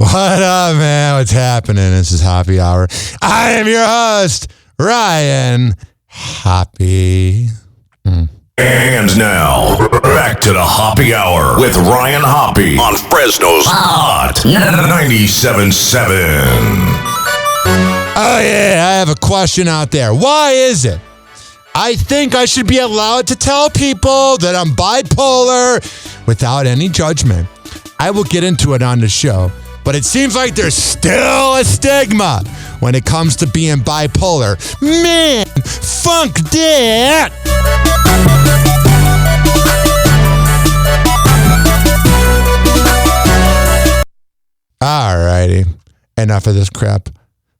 What up, man? What's happening? This is Happy Hour. I am your host, Ryan Hoppe. And now, back to the Happy Hour with Ryan Hoppe on Fresno's Hot 97.7. Oh, yeah, I have a question out there. Why is it I think I should be allowed to tell people that I'm bipolar without any judgment? I will get into it on the show, but it seems like there's still a stigma when it comes to being bipolar. Man, funk that! Alrighty, enough of this crap.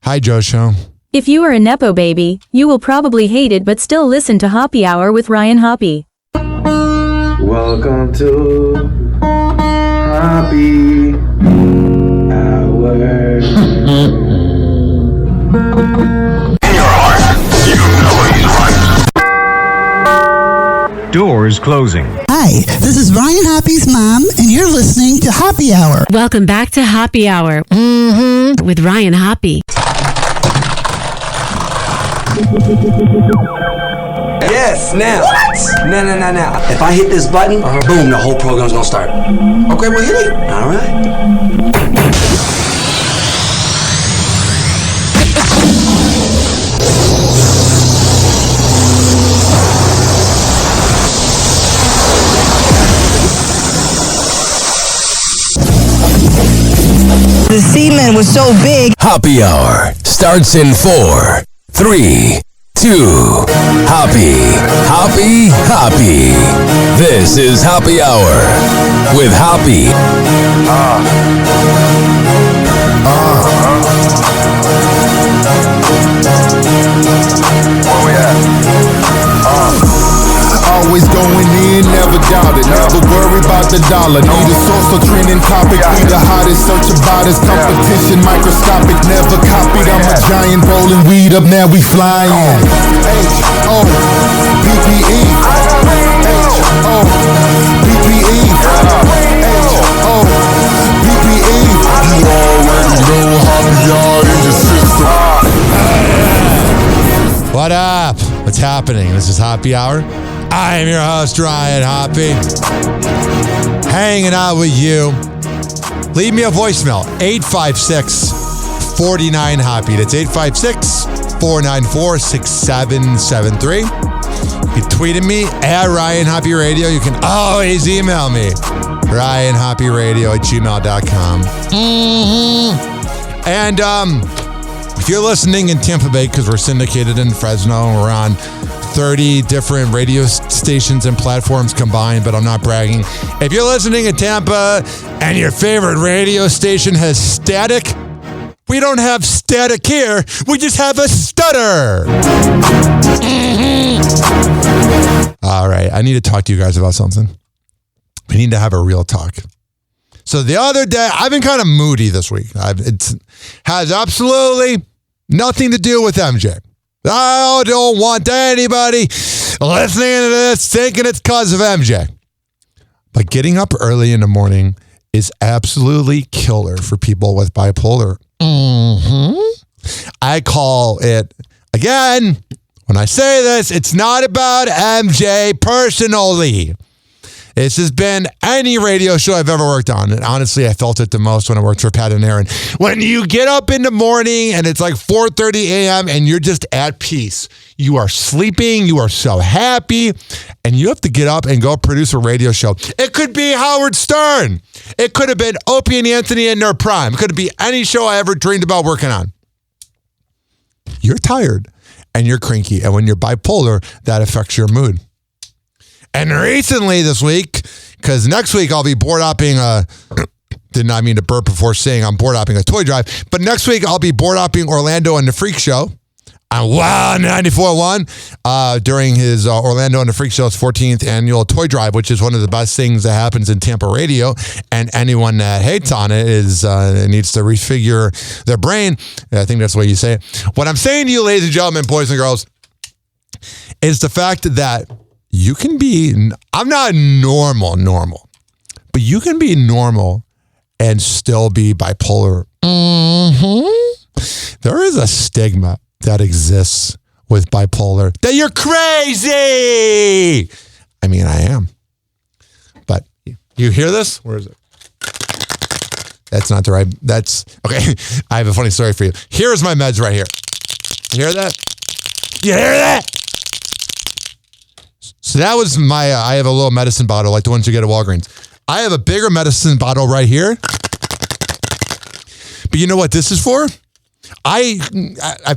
Hi, Joe Show. If you are a Nepo baby, you will probably hate it but still listen to Happy Hour with Ryan Hoppe. Welcome to Happy Hour. In your heart, you know he's right. Doors closing. Hi, this is Ryan Hoppe's mom, and you're listening to Happy Hour. Welcome back to Happy Hour with Ryan Hoppe. Yes, now. What? Now. If I hit this button, boom, the whole program's gonna start. Okay, well, hit it. All right. The semen was so big. Happy Hour starts in 4, 3, 2. Happy. This is Happy Hour with Happy. Where we at? Always going in, never doubt it. Never worry about the dollar. Need a source or trending topic. Be the hottest, search about us. Competition microscopic, never copied. I'm a giant rolling weed up, now we flying. H-O-P-P-E. H-O-P-P-E. H-O-P-P-E. You already know Happy Hour in your system. What up? What's happening? This is Happy Hour. I am your host, Ryan Hoppe. Hanging out with you. Leave me a voicemail, 856-49-HOPPE. That's 856-494-6773. You tweeted me at Ryan Hoppe Radio. You can always email me, ryanhopperadio@gmail.com. And if you're listening in Tampa Bay, because we're syndicated in Fresno, and we're on 30 different radio stations and platforms combined, but I'm not bragging. If you're listening in Tampa and your favorite radio station has static, we don't have static here. We just have a stutter. All right, I need to talk to you guys about something. We need to have a real talk. So the other day, I've been kind of moody this week. It has absolutely nothing to do with MJ. I don't want anybody listening to this thinking it's because of MJ. But getting up early in the morning is absolutely killer for people with bipolar. I call it, again, when I say this, it's not about MJ personally. This has been any radio show I've ever worked on. And honestly, I felt it the most when I worked for Pat and Aaron. When you get up in the morning and it's like 4:30 a.m. and you're just at peace. You are sleeping. You are so happy. And you have to get up and go produce a radio show. It could be Howard Stern. It could have been Opie and Anthony in their prime. It could be any show I ever dreamed about working on. You're tired and you're cranky. And when you're bipolar, that affects your mood. And recently this week, because next week I'll be board hopping did not mean to burp before saying I'm board hopping a toy drive, but next week I'll be board hopping Orlando and the Freak Show on Wow 94.1 during his Orlando and the Freak Show's 14th annual toy drive, which is one of the best things that happens in Tampa radio. And anyone that hates on it needs to refigure their brain. I think that's the way you say it. What I'm saying to you, ladies and gentlemen, boys and girls, is the fact that you can be, I'm not normal, but you can be normal and still be bipolar. There is a stigma that exists with bipolar that you're crazy. I mean, I am. But you hear this? Where is it? That's not the right. That's okay. I have a funny story for you. Here's my meds right here. You hear that? You hear that? So that was my, I have a little medicine bottle like the ones you get at Walgreens. I have a bigger medicine bottle right here. But you know what this is for? I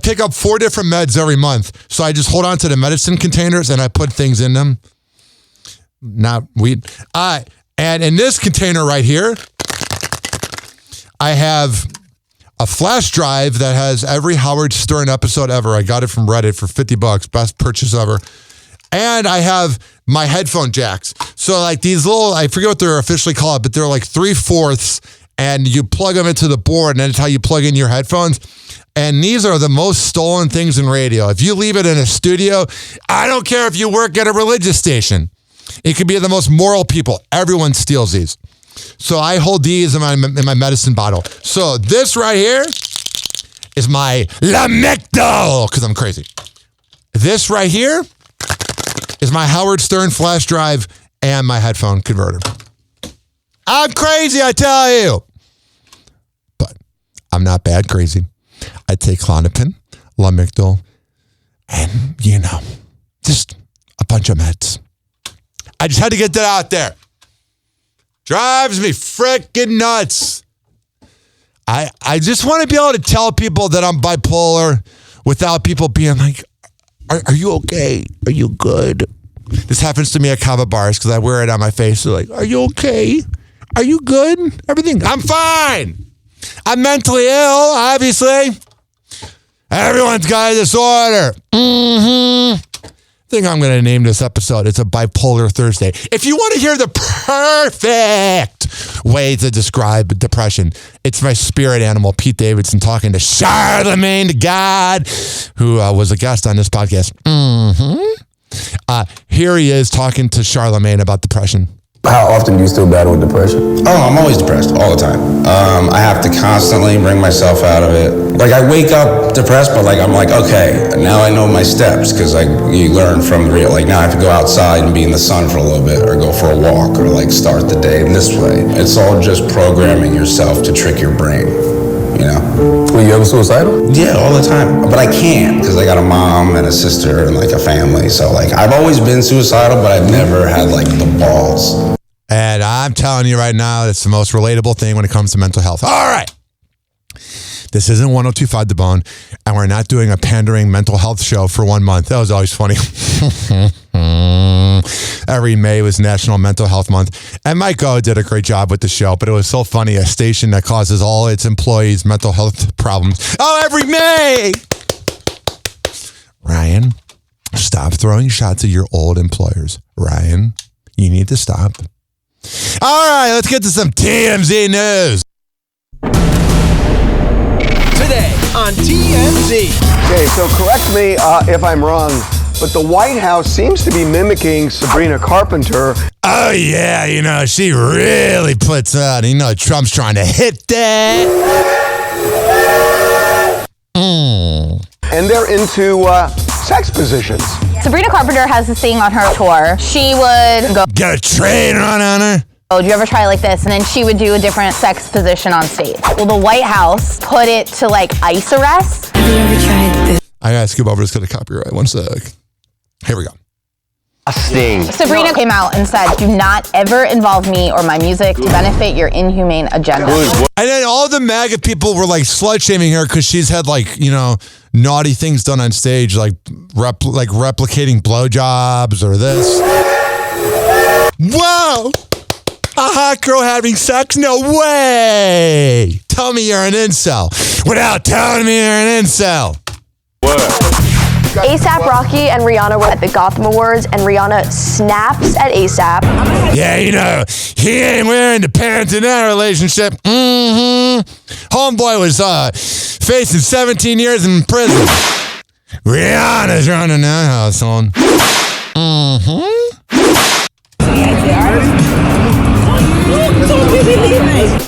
pick up 4 different meds every month. So I just hold on to the medicine containers and I put things in them. Not weed. And in this container right here, I have a flash drive that has every Howard Stern episode ever. I got it from Reddit for $50. Best purchase ever. And I have my headphone jacks. So like these little, I forget what they're officially called, but they're like 3/4, and you plug them into the board, and that's how you plug in your headphones. And these are the most stolen things in radio. If you leave it in a studio, I don't care if you work at a religious station. It could be the most moral people. Everyone steals these. So I hold these in my medicine bottle. So this right here is my Lamictal, because I'm crazy. This right here is my Howard Stern flash drive and my headphone converter. I'm crazy, I tell you. But I'm not bad crazy. I take Klonopin, Lamictal, and, just a bunch of meds. I just had to get that out there. Drives me freaking nuts. I just want to be able to tell people that I'm bipolar without people being like, are you okay? Are you good? This happens to me at Kava bars because I wear it on my face. They're like, are you okay? Are you good? Everything. I'm fine. I'm mentally ill, obviously. Everyone's got a disorder. I think I'm going to name this episode. It's a Bipolar Thursday. If you want to hear the perfect way to describe depression, it's my spirit animal, Pete Davidson, talking to Charlemagne the God, who was a guest on this podcast. Here he is talking to Charlemagne about depression. How often do you still battle with depression? Oh, I'm always depressed, all the time. I have to constantly bring myself out of it. Like, I wake up depressed, but I'm like, okay, now I know my steps, because you learn from real. Like, now I have to go outside and be in the sun for a little bit, or go for a walk, or start the day this way. It's all just programming yourself to trick your brain, Were you ever suicidal? Yeah, all the time. But I can't, because I got a mom and a sister and a family. So I've always been suicidal, but I've never had the balls. And I'm telling you right now, it's the most relatable thing when it comes to mental health. All right. This isn't 102.5 The Bone, and we're not doing a pandering mental health show for 1 month. That was always funny. Every May was National Mental Health Month, and Mike O did a great job with the show, but it was so funny, a station that causes all its employees mental health problems. Oh, every May! Ryan, stop throwing shots at your old employers. Ryan, you need to stop. All right, let's get to some TMZ news. Today on TMZ. Okay, so correct me if I'm wrong, but the White House seems to be mimicking Sabrina Carpenter. Oh, yeah, she really puts out, Trump's trying to hit that. And they're into sex positions. Sabrina Carpenter has this thing on her tour. She would go, get a train run on her. Oh, do you ever try like this? And then she would do a different sex position on stage. Well, the White House put it to ice arrest. Have you ever tried this? I gotta skip over this because of copyright. 1 sec. Here we go. A sting. Sabrina came out and said, do not ever involve me or my music to benefit your inhumane agenda. And then all the MAGA people were slut-shaming her because she's had naughty things done on stage, replicating blowjobs or this. Whoa! A hot girl having sex? No way! Tell me you're an incel without telling me you're an incel. What? A$AP Rocky and Rihanna were at the Gotham Awards, and Rihanna snaps at A$AP. Yeah, he ain't wearing the pants in that relationship. Homeboy was facing 17 years in prison. Rihanna's running that household.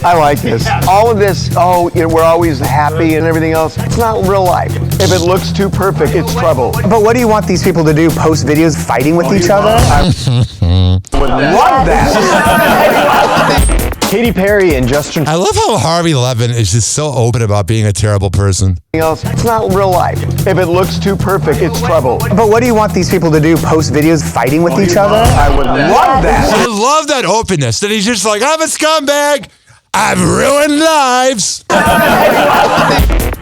I like this. All of this, we're always happy and everything else. It's not real life. If it looks too perfect, it's trouble. But what do you want these people to do? Post videos fighting with each other? I would love that. Katy Perry and Justin. I love how Harvey Levin is just so open about being a terrible person. It's not real life. If it looks too perfect, it's trouble. But what do you want these people to do? Post videos fighting with each other? I would love that. I love that openness. That he's just like, I'm a scumbag. I've ruined lives.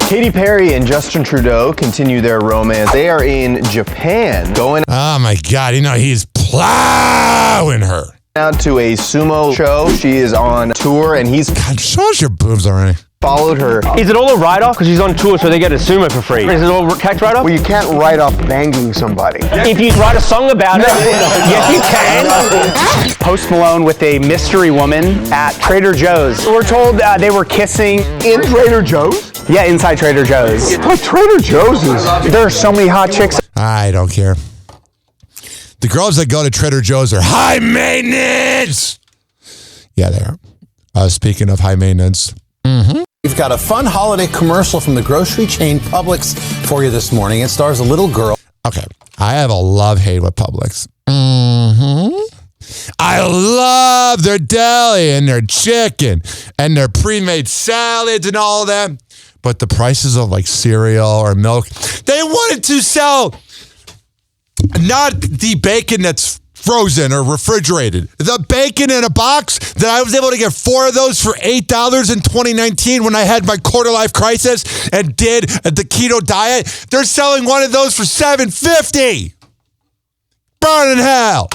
Katy Perry and Justin Trudeau continue their romance. They are in Japan going Oh my God, he's plowing her. out to a sumo show. She is on tour and he's God, show us your boobs already. followed her. Is it all a write-off because she's on tour so they get a sumo for free? Is it all tax write-off? Well, you can't write off banging somebody. If you write a song about it, yes you can. Post Malone with a mystery woman at Trader Joe's. We're told they were kissing In Trader Joe's? Yeah, inside Trader Joe's. But Trader Joe's is... There are so many hot chicks. I don't care. The girls that go to Trader Joe's are high maintenance. Yeah, they are. Speaking of high maintenance. Mm-hmm. We've got a fun holiday commercial from the grocery chain Publix for you this morning. It stars a little girl. Okay, I have a love-hate with Publix. Mm-hmm. I love their deli and their chicken and their pre-made salads and all that. But the prices of like cereal or milk, they wanted to sell not the bacon that's frozen or refrigerated. The bacon in a box that I was able to get 4 of those for $8 in 2019 when I had my quarter life crisis and did the keto diet. They're selling one of those for $7.50. Burn in hell.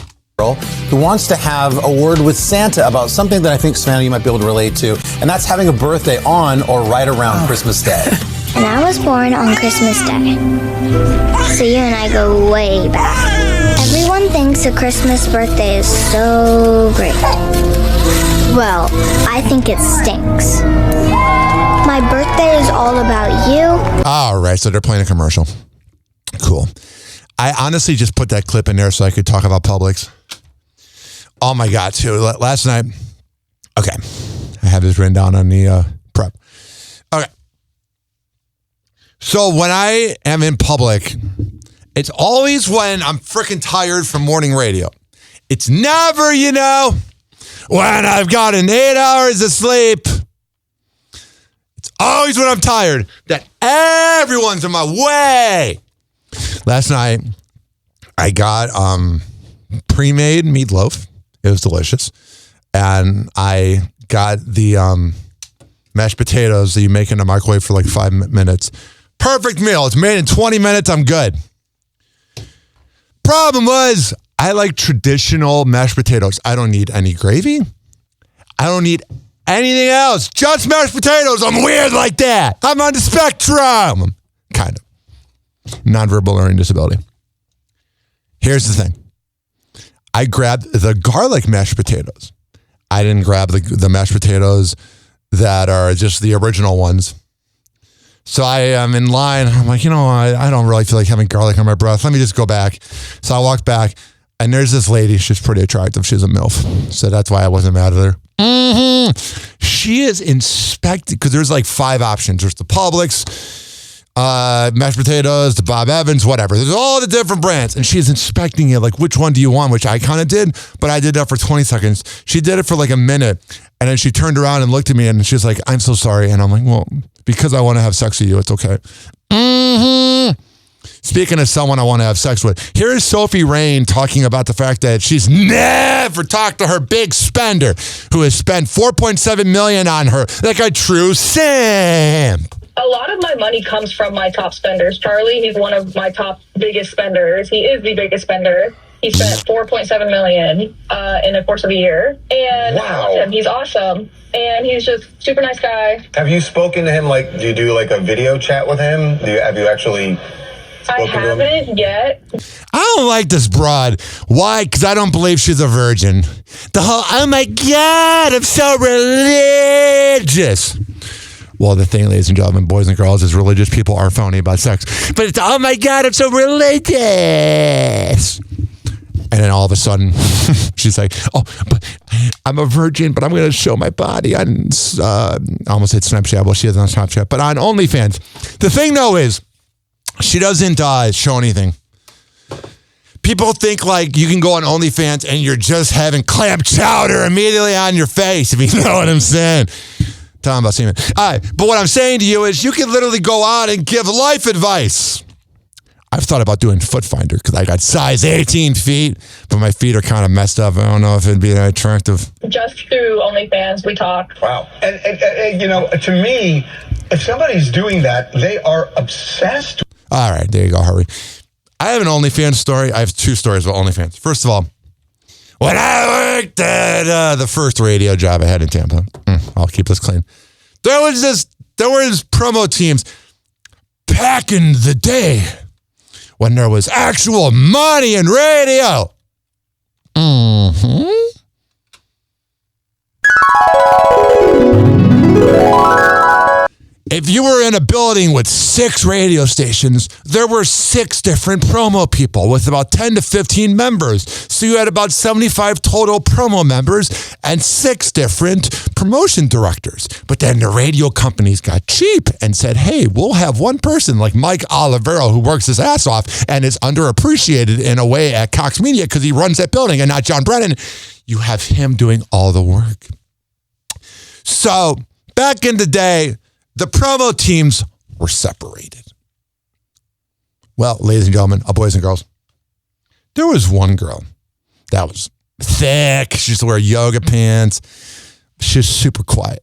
Who wants to have a word with Santa about something that I think, Savannah, you might be able to relate to, and that's having a birthday on or right around Christmas Day. And I was born on Christmas Day. So you and I go way back. Everyone thinks a Christmas birthday is so great. Well, I think it stinks. My birthday is all about you. All right, so they're playing a commercial. Cool. I honestly just put that clip in there so I could talk about Publix. Oh my God, too. Last night, okay, I have this written down on the prep. Okay. So when I am in public, it's always when I'm freaking tired from morning radio. It's never, when I've gotten 8 hours of sleep. It's always when I'm tired that everyone's in my way. Last night, I got pre-made meatloaf. It was delicious. And I got the mashed potatoes that you make in the microwave for like 5 minutes. Perfect meal. It's made in 20 minutes. I'm good. Problem was, I like traditional mashed potatoes. I don't need any gravy. I don't need anything else. Just mashed potatoes. I'm weird like that. I'm on the spectrum. Kind of. Nonverbal learning disability. Here's the thing. I grabbed the garlic mashed potatoes. I didn't grab the mashed potatoes that are just the original ones. So I am in line. I'm like, I don't really feel like having garlic on my breath. Let me just go back. So I walk back, and there's this lady. She's pretty attractive. She's a MILF. So that's why I wasn't mad at her. Mm-hmm. She is inspecting, because there's like 5 options. There's the Publix, mashed potatoes, the Bob Evans, whatever. There's all the different brands. And she's inspecting it, like, which one do you want? Which I kind of did, but I did that for 20 seconds. She did it for like a minute. And then she turned around and looked at me and she's like, I'm so sorry. And I'm like, well, because I want to have sex with you, it's okay. Mm-hmm. Speaking of someone I want to have sex with, here is Sophie Rain talking about the fact that she's never talked to her big spender who has spent $4.7 million on her like a true simp. A lot of my money comes from my top spenders. Charlie, he's one of my top biggest spenders. He is the biggest spender. He spent $4.7 million in the course of a year. And wow. He's awesome. And he's just super nice guy. Have you spoken to him? Do you do like a video chat with him? Have you actually spoken to him? I haven't yet. I don't like this broad. Why? Because I don't believe she's a virgin. The whole, oh my God, I'm so religious. Well, the thing, ladies and gentlemen, boys and girls, is religious people are phony about sex. But it's, oh my God, I'm so religious. And then all of a sudden, she's like, oh, but I'm a virgin, but I'm going to show my body on, I almost said Snapchat. Well, she is on Snapchat, but on OnlyFans. The thing, though, is she doesn't show anything. People think like you can go on OnlyFans and you're just having clam chowder immediately on your face, if you know what I'm saying. Talking about semen. All right, but what I'm saying to you is you can literally go out and give life advice. I've thought about doing Foot Finder because I got size 18 feet, but my feet are kind of messed up. I don't know if it'd be that attractive. Just through OnlyFans, we talk. Wow. And you know, to me, if somebody's doing that, they are obsessed. All right, there you go, Hurry. I have an OnlyFans story. I have two stories about OnlyFans. First of all, when I worked at the first radio job I had in Tampa, I'll keep this clean. There was promo teams back in the day when there was actual money in radio. If you were in a building with 6 radio stations, there were 6 different promo people with about 10 to 15 members. So you had about 75 total promo members and 6 different promotion directors. But then the radio companies got cheap and said, hey, we'll have one person like Mike Olivero who works his ass off and is underappreciated in a way at Cox Media because he runs that building and not John Brennan. You have him doing all the work. So back in the day, the promo teams were separated. Well, ladies and gentlemen, boys and girls, there was one girl that was thick. She used to wear yoga pants. She was super quiet.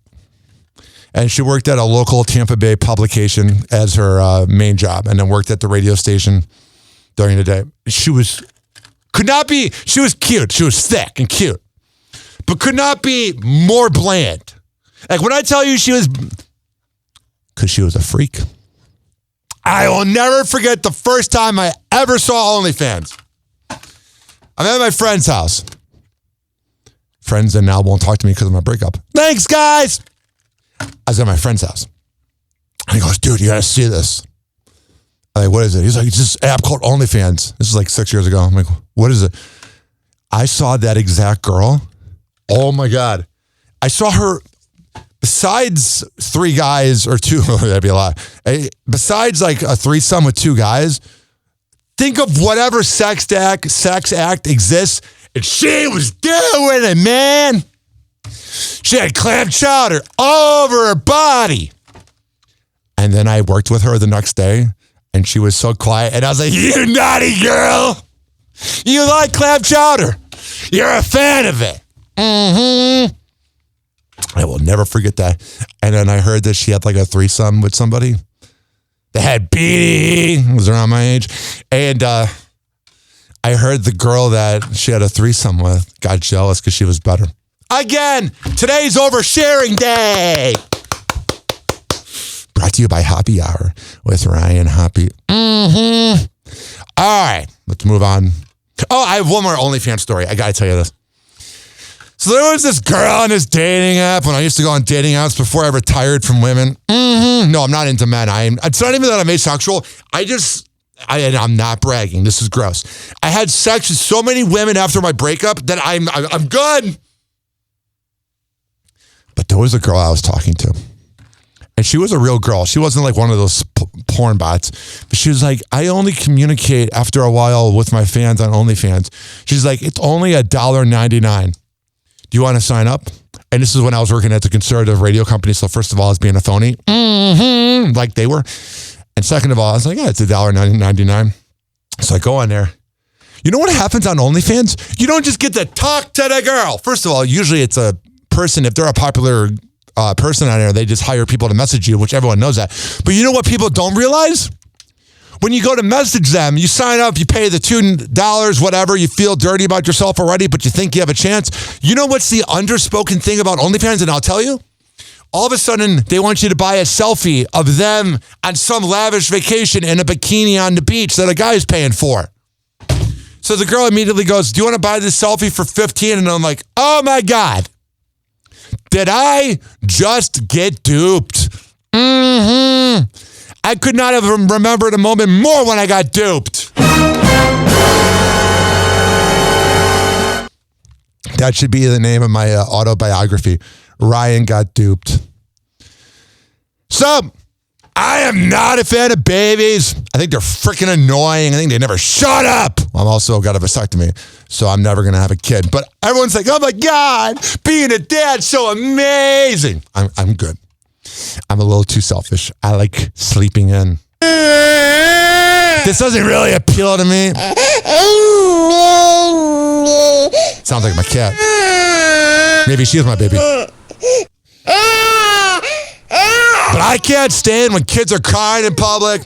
And she worked at a local Tampa Bay publication as her main job and then worked at the radio station during the day. She was cute. She was thick and cute, but could not be more bland. Like when I tell you she was... because she was a freak. I will never forget the first time I ever saw OnlyFans. I'm at my friend's house. Friends that now won't talk to me because of my breakup. Thanks, guys. I was at my friend's house. And he goes, dude, you got to see this. I'm like, what is it? He's like, it's this app called OnlyFans. This is like 6 years ago. I'm like, what is it? I saw that exact girl. Oh, my God. I saw her... Besides 3 guys or 2, that'd be a lot. Besides like a threesome with 2 guys, think of whatever sex act exists, and she was doing it, man. She had clam chowder all over her body. And then I worked with her the next day, and she was so quiet, and I was like, you naughty girl. You like clam chowder. You're a fan of it. Mm-hmm. I will never forget that. And then I heard that she had like a threesome with somebody. They had BD, was around my age. And I heard the girl that she had a threesome with got jealous because she was better. Again, today's oversharing day. Brought to you by Hoppe Hour with Ryan Hoppe. All right, let's move on. Oh, I have one more OnlyFans story. I got to tell you this. So there was this girl on this dating app when I used to go on dating apps before I retired from women. No, I'm not into men. It's not even that I'm asexual. I'm not bragging. This is gross. I had sex with so many women after my breakup that I'm good. But there was a girl I was talking to. And she was a real girl. She wasn't like one of those porn bots. But she was like, I only communicate after a while with my fans on OnlyFans. She's like, it's only $1.99. Do you want to sign up? And this is when I was working at the conservative radio company. So first of all, I was being a phony, like they were. And second of all, I was like, yeah, it's $1.99. So I go on there. You know what happens on OnlyFans? You don't just get to talk to the girl. First of all, usually it's a person. If they're a popular person on there, they just hire people to message you, which everyone knows that. But you know what people don't realize? When you go to message them, you sign up, you pay the $2, whatever, you feel dirty about yourself already, but you think you have a chance. You know what's the underspoken thing about OnlyFans? And I'll tell you, all of a sudden, they want you to buy a selfie of them on some lavish vacation in a bikini on the beach that a guy's paying for. So the girl immediately goes, do you want to buy this selfie for $15? And I'm like, oh my God, did I just get duped? I could not have remembered a moment more when I got duped. I could not have remembered a moment more when I got duped. That should be the name of my autobiography. Ryan got duped. So, I am not a fan of babies. I think they're freaking annoying. I think they never shut up. I'm also got a vasectomy, so I'm never going to have a kid. But everyone's like, oh my God, being a dad's so amazing. I'm good. I'm a little too selfish. I like sleeping in. This doesn't really appeal to me. Sounds like my cat. Maybe she's my baby. But I can't stand when kids are crying in public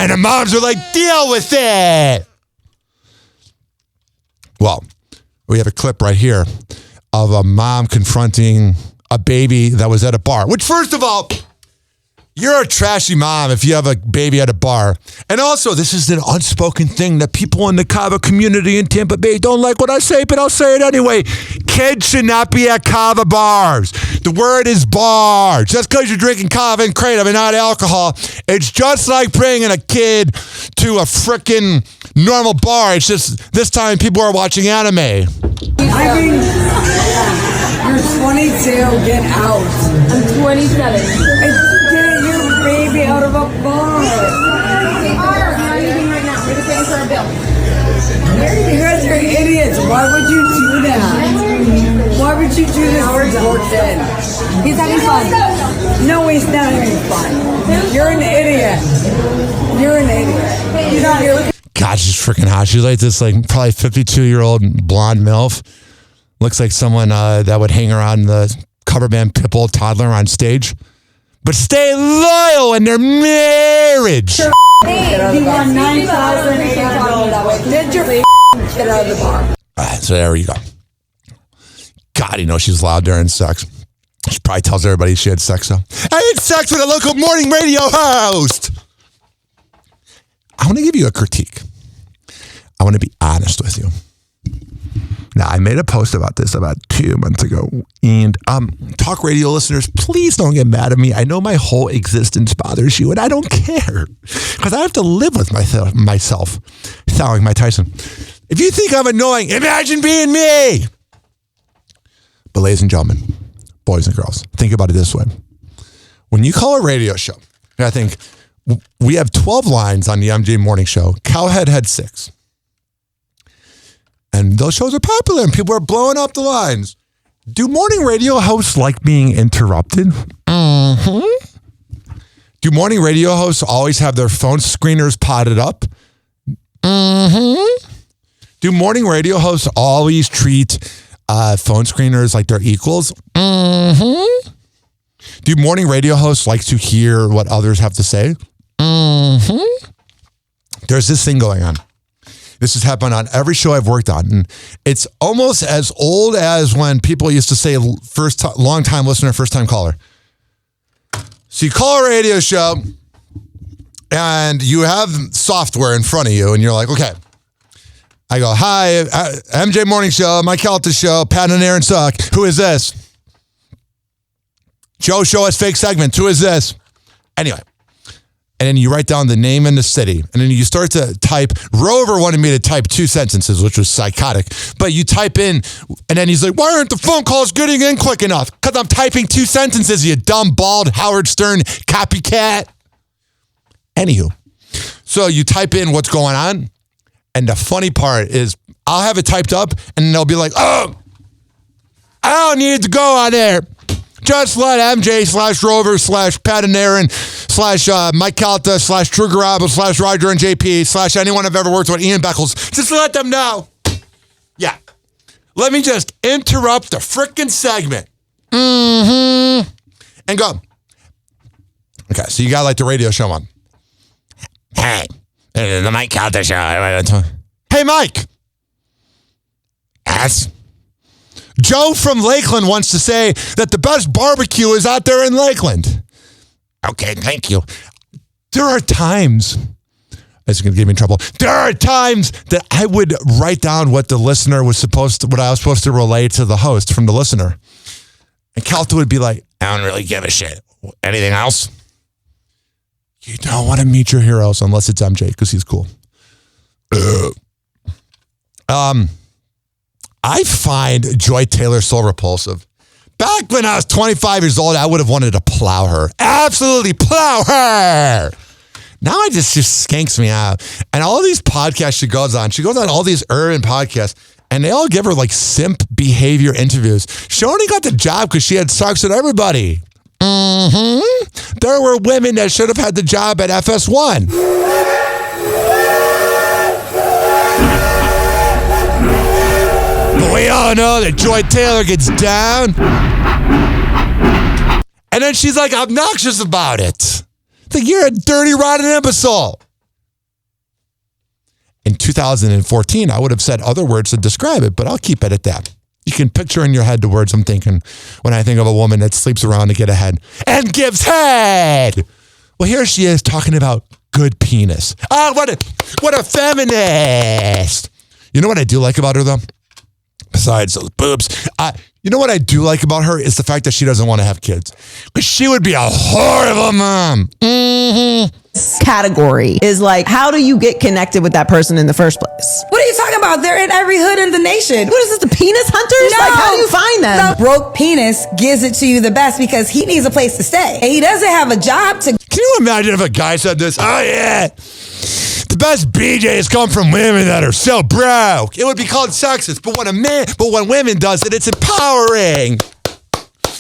and the moms are like, deal with it. Well, we have a clip right here of a mom confronting a baby that was at a bar, which, first of all, you're a trashy mom if you have a baby at a bar. And also, this is an unspoken thing that people in the Kava community in Tampa Bay don't like what I say, but I'll say it anyway. Kids should not be at Kava bars. The word is bar. Just because you're drinking Kava and Kratom and not alcohol, it's just like bringing a kid to a frickin' normal bar. It's just this time people are watching anime. I mean, you're 22, get out. I'm 27. Get your baby out of a bar. How are you doing right now? We're just waiting for our bill. You guys are idiots. Why would you do that? Why would you do this for Jordan? He's having fun. No, he's not having fun. You're an idiot. You're an idiot. God, she's freaking hot. She's like this, like probably 52-year-old blonde MILF. Looks like someone that would hang around the cover band Pitbull toddler on stage. But stay loyal in their marriage. He won $9,800. Get your get out of the bar. So there you go. God, you know she's loud during sex. She probably tells everybody she had sex. So I had sex with a local morning radio host. I want to give you a critique. I want to be honest with you. Now, I made a post about this about 2 months ago. And talk radio listeners, please don't get mad at me. I know my whole existence bothers you, and I don't care. Because I have to live with myself. Sounding Mike Tyson. If you think I'm annoying, imagine being me. But ladies and gentlemen, boys and girls, think about it this way. When you call a radio show, and I think we have 12 lines on the MJ Morning Show. Cowhead had 6. And those shows are popular and people are blowing up the lines. Do morning radio hosts like being interrupted? Mm-hmm. Do morning radio hosts always have their phone screeners potted up? Mm-hmm. Do morning radio hosts always treat phone screeners like they're equals? Mm-hmm. Do morning radio hosts like to hear what others have to say? Mm-hmm. There's this thing going on. This has happened on every show I've worked on. And it's almost as old as when people used to say long-time listener, first-time caller. So you call a radio show and you have software in front of you and you're like, okay. I go, hi, MJ Morning Show, Mike Calta Show, Pat and Aaron Suck. Who is this? Joe, show us fake segments. Who is this? Anyway. And then you write down the name and the city. And then you start to type. Rover wanted me to type 2 sentences, which was psychotic. But you type in, and then he's like, why aren't the phone calls getting in quick enough? Because I'm typing 2 sentences, you dumb, bald, Howard Stern copycat. Anywho. So you type in what's going on. And the funny part is I'll have it typed up, and they'll be like, oh, I don't need to go on there. Just let MJ/Rover/Pat and Aaron /Mike Calta /Drew Garabo /Roger and JP /anyone I've ever worked with, Ian Beckles. Just let them know. Yeah. Let me just interrupt the frickin' segment. Mm-hmm. And go. Okay, so you got like the radio show on. Hey, the Mike Calta Show. Hey, Mike. Yes. Joe from Lakeland wants to say that the best barbecue is out there in Lakeland. Okay, thank you. There are times, this is going to get me in trouble. There are times that I would write down what the listener was what I was supposed to relay to the host from the listener. And Calta would be like, I don't really give a shit. Anything else? You don't want to meet your heroes unless it's MJ because he's cool. I find Joy Taylor so repulsive. Back when I was 25 years old, I would have wanted to plow her. Absolutely plow her. Now it just skanks me out. And all these podcasts she goes on all these urban podcasts, and they all give her like simp behavior interviews. She only got the job because she had sex with everybody. There were women that should have had the job at FS1. But we all know that Joy Taylor gets down. And then she's like obnoxious about it. It's like, you're a dirty, rotten imbecile. In 2014, I would have said other words to describe it, but I'll keep it at that. You can picture in your head the words I'm thinking when I think of a woman that sleeps around to get ahead and gives head. Well, here she is talking about good penis. Oh, what a feminist. You know what I do like about her, though? Besides those boobs, you know what I do like about her is the fact that she doesn't want to have kids. Because she would be a horrible mom. Category is like, how do you get connected with that person in the first place? What are you talking about? They're in every hood in the nation. What is this, the penis hunters? No. Like, how do you find them? The broke penis gives it to you the best because he needs a place to stay. And he doesn't have a job to... Can you imagine if a guy said this? Oh, yeah. The best BJs come from women that are so broke. It would be called sexist. But when women does it, it's empowering.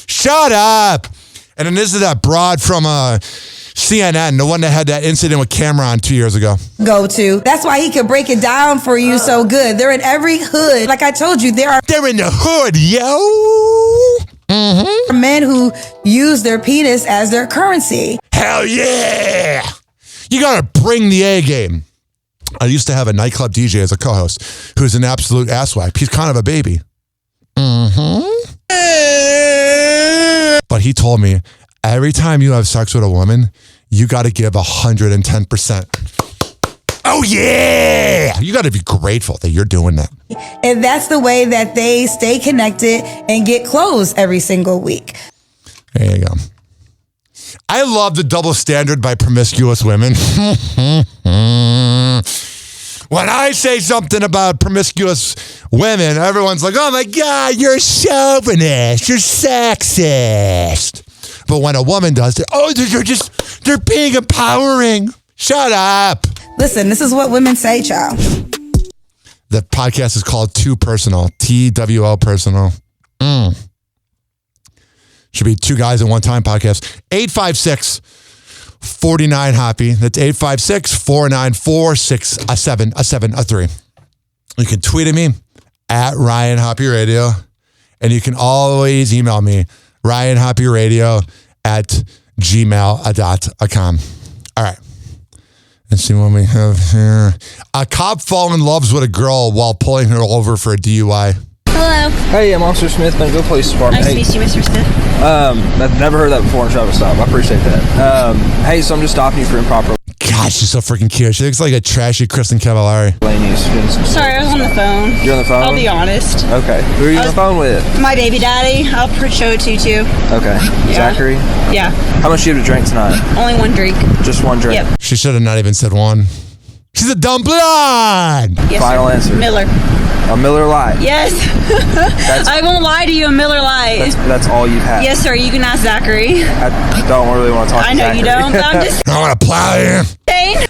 Shut up. And then this is that broad from CNN, the one that had that incident with Cameron 2 years ago. Go to. That's why he could break it down for you so good. They're in every hood. Like I told you, they're in the hood, yo. Men who use their penis as their currency. Hell yeah. You got to bring the A game. I used to have a nightclub DJ as a co-host who's an absolute asswipe. He's kind of a baby. But he told me, every time you have sex with a woman, you got to give 110%. Oh, yeah. You got to be grateful that you're doing that. And that's the way that they stay connected and get clothes every single week. There you go. I love the double standard by promiscuous women. When I say something about promiscuous women, everyone's like, oh my God, you're a chauvinist, you're sexist. But when a woman does it, they're being empowering. Shut up. Listen, this is what women say, child. The podcast is called Too Personal, TWO Personal. Should be Two Guys at One Time podcast. 856-49-HOPPY. That's 856-494-6773. You can tweet at me at Ryan Hoppe Radio. And you can always email me, ryanhopperadio@gmail.com. All right. Let's see what we have here. A cop falls in love with a girl while pulling her over for a DUI. Hello. Hey, I'm Officer Smith, Bentonville Police Department. Nice to meet you, Mr. Smith. I've never heard that before in Travis Stop. I appreciate that. Hey, so I'm just stopping you for improper. God, she's so freaking cute. She looks like a trashy Kristen Cavallari. Sorry, I was on the phone. You're on the phone? I'll be honest. Okay. Who are you on the phone with? My baby daddy. I'll show it to you, too. Okay. Yeah. Zachary? Yeah. How much do you have to drink tonight? Only one drink. Just one drink? Yep. She should have not even said one. She's a dumb blonde. Yes, Final sir. answer. Miller. A Miller Lite? Yes. I won't lie to you, a Miller Lite. That's all you've had? Yes, sir. You can ask Zachary. I don't really want to talk to Zachary. I know you don't, but I'm just... I want to plow you.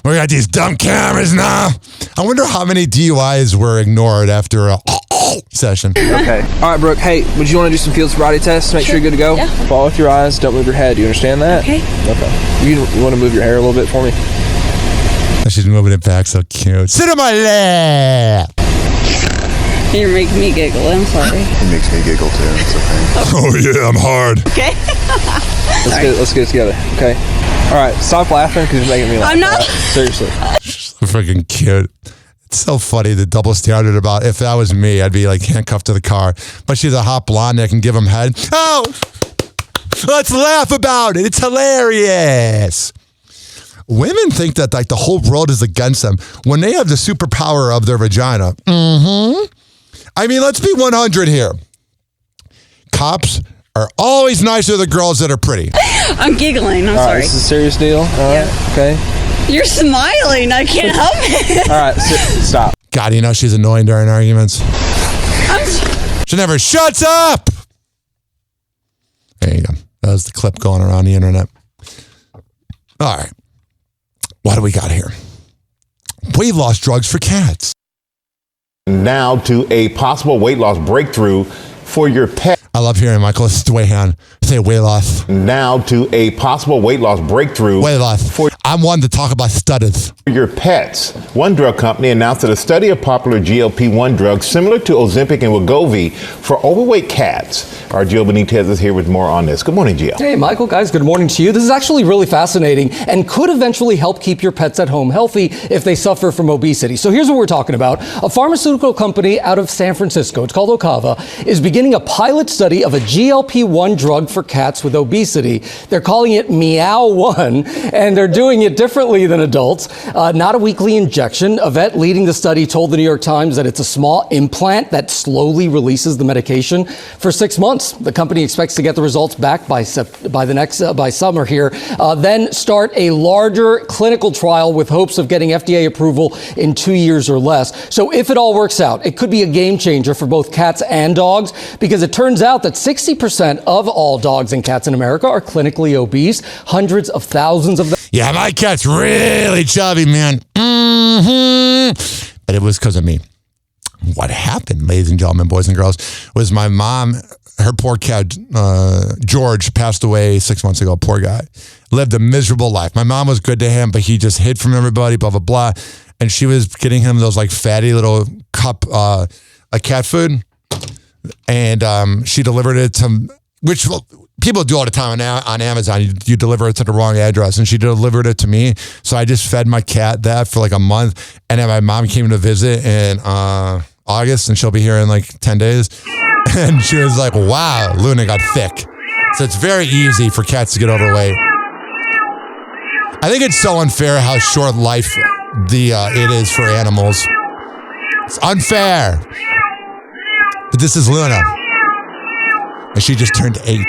We got these dumb cameras now. I wonder how many DUIs were ignored after a session. Okay. All right, Brooke. Hey, would you want to do some field sobriety tests to make sure you're good to go? Yeah. Follow with your eyes. Don't move your head. Do you understand that? Okay. Okay. You want to move your hair a little bit for me? She's moving it back so cute. Sit on my lap. You're making me giggle. I'm sorry. It makes me giggle too. It's okay. Oh yeah, I'm hard. Okay. Let's get it together. Okay. All right. Stop laughing because you're making me laugh. I'm not. Seriously. She's so freaking cute. It's so funny, the double standard about if that was me, I'd be like handcuffed to the car. But she's a hot blonde that can give him head. Oh, let's laugh about it. It's hilarious. Women think that like the whole world is against them when they have the superpower of their vagina. I mean, let's be 100 here. Cops are always nicer to the girls that are pretty. I'm giggling. I'm All sorry. right, this is a serious deal. All right. Okay. You're smiling. I can't help it. All right. Stop. God, you know she's annoying during arguments. I'm sorry. She never shuts up. There you go. That was the clip going around the internet. All right. What do we got here? Weight loss drugs for cats. Now to a possible weight loss breakthrough for your pet. I love hearing Michael Strahan say weight loss. Now to a possible weight loss breakthrough. Weight loss. I'm one to talk about studies. For your pets. One drug company announced that a study of popular GLP-1 drugs similar to Ozempic and Wegovy for overweight cats. Our Gio Benitez is here with more on this. Good morning, Gio. Hey, Michael, guys, good morning to you. This is actually really fascinating and could eventually help keep your pets at home healthy if they suffer from obesity. So here's what we're talking about. A pharmaceutical company out of San Francisco, it's called Ocava, is beginning a pilot study of a GLP-1 drug for cats with obesity. They're calling it Meow 1, and they're doing it differently than adults. Not a weekly injection. A vet leading the study told the New York Times that it's a small implant that slowly releases the medication for 6 months. The company expects to get the results back by summer here, then start a larger clinical trial with hopes of getting FDA approval in 2 years or less. So if it all works out, it could be a game changer for both cats and dogs, because it turns out that 60% of all dogs and cats in America are clinically obese, hundreds of thousands of them. Yeah, my cat's really chubby, man. But it was because of me. What happened, ladies and gentlemen, boys and girls, was my mom, her poor cat, George, passed away 6 months ago. Poor guy. Lived a miserable life. My mom was good to him, but he just hid from everybody, blah, blah, blah. And she was getting him those like fatty little cup of cat food. And she delivered it to, which people do all the time on Amazon. You deliver it to the wrong address, and she delivered it to me. So I just fed my cat that for like a month. And then my mom came to visit in August, and she'll be here in like 10 days. And she was like, wow, Luna got thick. So it's very easy for cats to get overweight. I think it's so unfair how short life it is for animals. It's unfair. But this is Luna. And she just turned 8.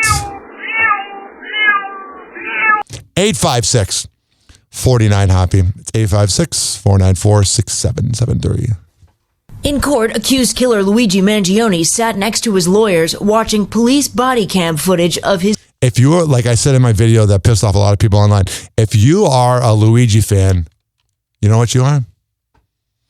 856-49-HOPPY. It's 856-494-6773. In court, accused killer Luigi Mangione sat next to his lawyers watching police body cam footage of his... If you are, like I said in my video that pissed off a lot of people online, if you are a Luigi fan, you know what you are?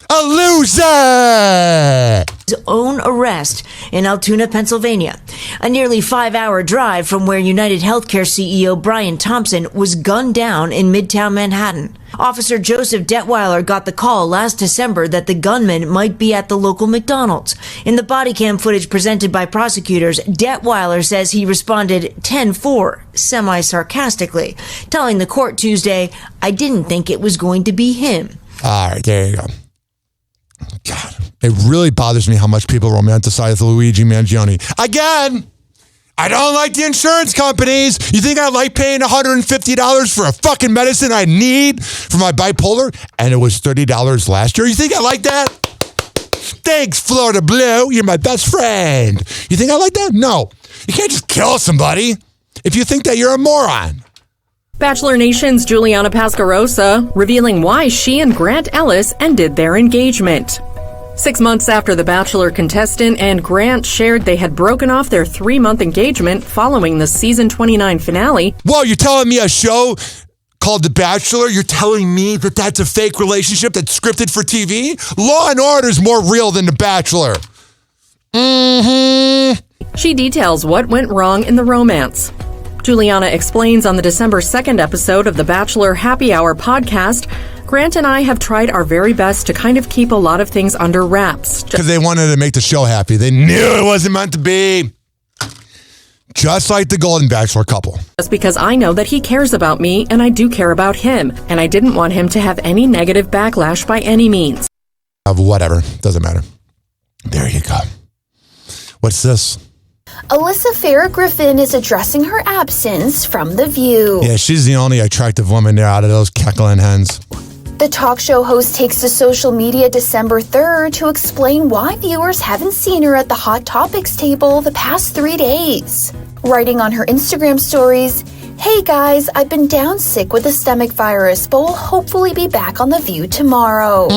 A loser! His own arrest in Altoona, Pennsylvania. A nearly 5-hour drive from where United Healthcare CEO Brian Thompson was gunned down in Midtown Manhattan. Officer Joseph Detweiler got the call last December that the gunman might be at the local McDonald's. In the body cam footage presented by prosecutors, Detweiler says he responded 10-4, semi-sarcastically, telling the court Tuesday, "I didn't think it was going to be him." All right, there you go. God, it really bothers me how much people romanticize Luigi Mangione. Again, I don't like the insurance companies. You think I like paying $150 for a fucking medicine I need for my bipolar? And it was $30 last year. You think I like that? Thanks, Florida Blue. You're my best friend. You think I like that? No. You can't just kill somebody if you think that you're a moron. Bachelor Nation's Juliana Pascarosa revealing why she and Grant Ellis ended their engagement. 6 months after The Bachelor contestant and Grant shared they had broken off their 3-month engagement following the season 29 finale. Whoa, you're telling me a show called The Bachelor, you're telling me that that's a fake relationship that's scripted for TV? Law & Order is more real than The Bachelor. She details what went wrong in the romance. Juliana explains on the December 2nd episode of The Bachelor Happy Hour podcast, Grant and I have tried our very best to kind of keep a lot of things under wraps. Because they wanted to make the show happy. They knew it wasn't meant to be. Just like the Golden Bachelor couple. Just because I know that he cares about me and I do care about him. And I didn't want him to have any negative backlash by any means. Whatever. Doesn't matter. There you go. What's this? Alyssa Farah Griffin is addressing her absence from The View. Yeah, she's the only attractive woman there out of those cackling hens. The talk show host takes to social media December 3rd to explain why viewers haven't seen her at the Hot Topics table the past 3 days. Writing on her Instagram stories, Hey guys, I've been down sick with a stomach virus, but will hopefully be back on The View tomorrow.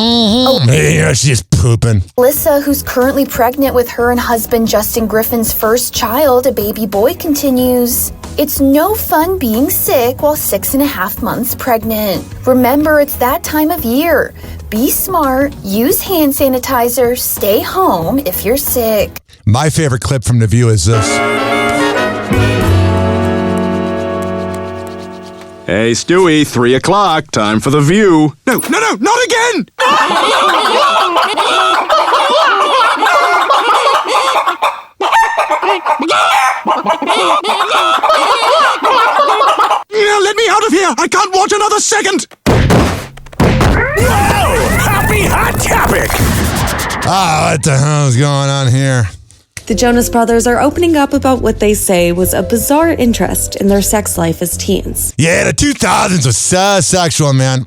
She's pooping. Alyssa, who's currently pregnant with her and husband Justin Griffin's first child, a baby boy, continues. It's no fun being sick while 6.5 months pregnant. Remember, it's that time of year. Be smart, use hand sanitizer, stay home if you're sick. My favorite clip from The View is this. Hey, Stewie, 3 o'clock. Time for The View. No, not again! Let me out of here! I can't watch another second! Whoa! Happy Hot Topic! What the hell is going on here? The Jonas Brothers are opening up about what they say was a bizarre interest in their sex life as teens. Yeah, the 2000s was so sexual, man.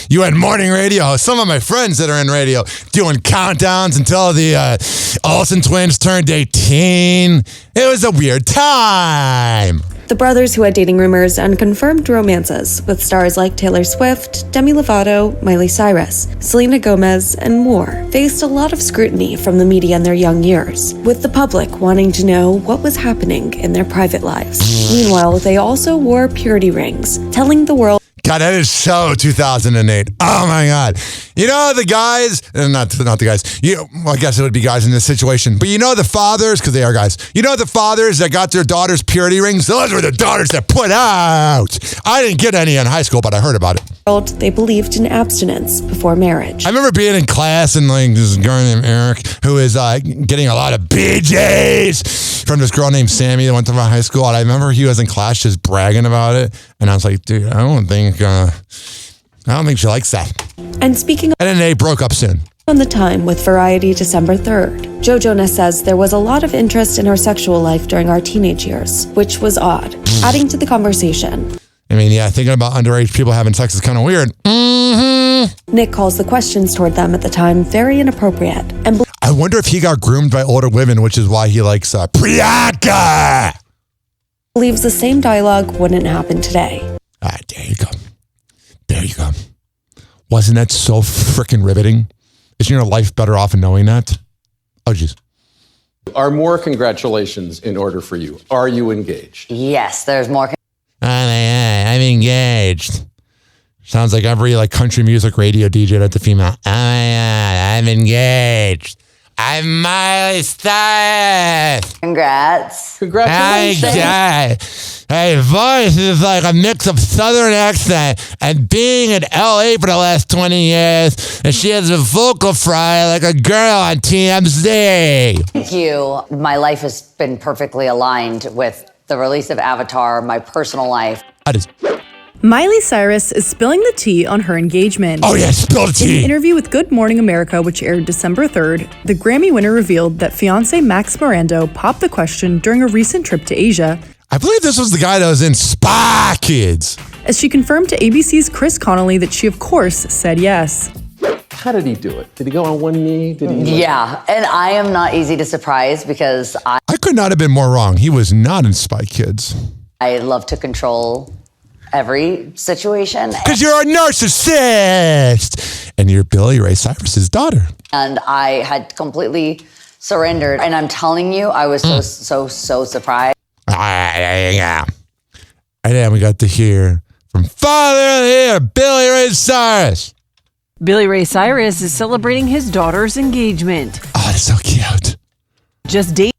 You had morning radio. Some of my friends that are in radio doing countdowns until the Olsen twins turned 18. It was a weird time. The brothers, who had dating rumors and confirmed romances with stars like Taylor Swift, Demi Lovato, Miley Cyrus, Selena Gomez, and more, faced a lot of scrutiny from the media in their young years, with the public wanting to know what was happening in their private lives. Meanwhile, they also wore purity rings, telling the world, God, that is so 2008. Oh my God. You know the guys, not the guys. I guess it would be guys in this situation. But you know the fathers, because they are guys. You know the fathers that got their daughters purity rings? Those were the daughters that put out. I didn't get any in high school, but I heard about it. They believed in abstinence before marriage. I remember being in class and like this girl named Eric who is getting a lot of BJs from this girl named Sammy that went to my high school. And I remember he was in class just bragging about it. And I was like, dude, I don't think she likes that. And speaking of, and then they broke up soon. On the Time with Variety December 3rd, Joe Jonas says there was a lot of interest in her sexual life during our teenage years, which was odd, adding to the conversation. I mean, yeah, thinking about underage people having sex is kind of weird. Nick calls the questions toward them at the time very inappropriate. And I wonder if he got groomed by older women, which is why he likes Priyanka. Believes the same dialogue wouldn't happen today. There you go. There you go. Wasn't that so freaking riveting? Isn't your life better off in knowing that? Oh, geez. Are more congratulations in order for you? Are you engaged? Yes, there's more. I'm engaged. Sounds like every country music radio DJ at the female. I'm engaged. I'm Miley Cyrus. Congrats. Congratulations. Hey, voice is like a mix of Southern accent and being in LA for the last 20 years. And she has a vocal fry like a girl on TMZ. Thank you. My life has been perfectly aligned with the release of Avatar, my personal life. Miley Cyrus is spilling the tea on her engagement. Oh yeah, spill the tea. In an interview with Good Morning America, which aired December 3rd, the Grammy winner revealed that fiancé Max Morando popped the question during a recent trip to Asia. I believe this was the guy that was in Spy Kids. As she confirmed to ABC's Chris Connolly that she, of course, said yes. How did he do it? Did he go on one knee? Yeah, and I am not easy to surprise because I could not have been more wrong. He was not in Spy Kids. I love to control every situation. Because you're a narcissist. And you're Billy Ray Cyrus's daughter. And I had completely surrendered. And I'm telling you, I was so surprised. Yeah. And then we got to hear from Father here, Billy Ray Cyrus. Billy Ray Cyrus is celebrating his daughter's engagement. Oh, that's so cute. Just days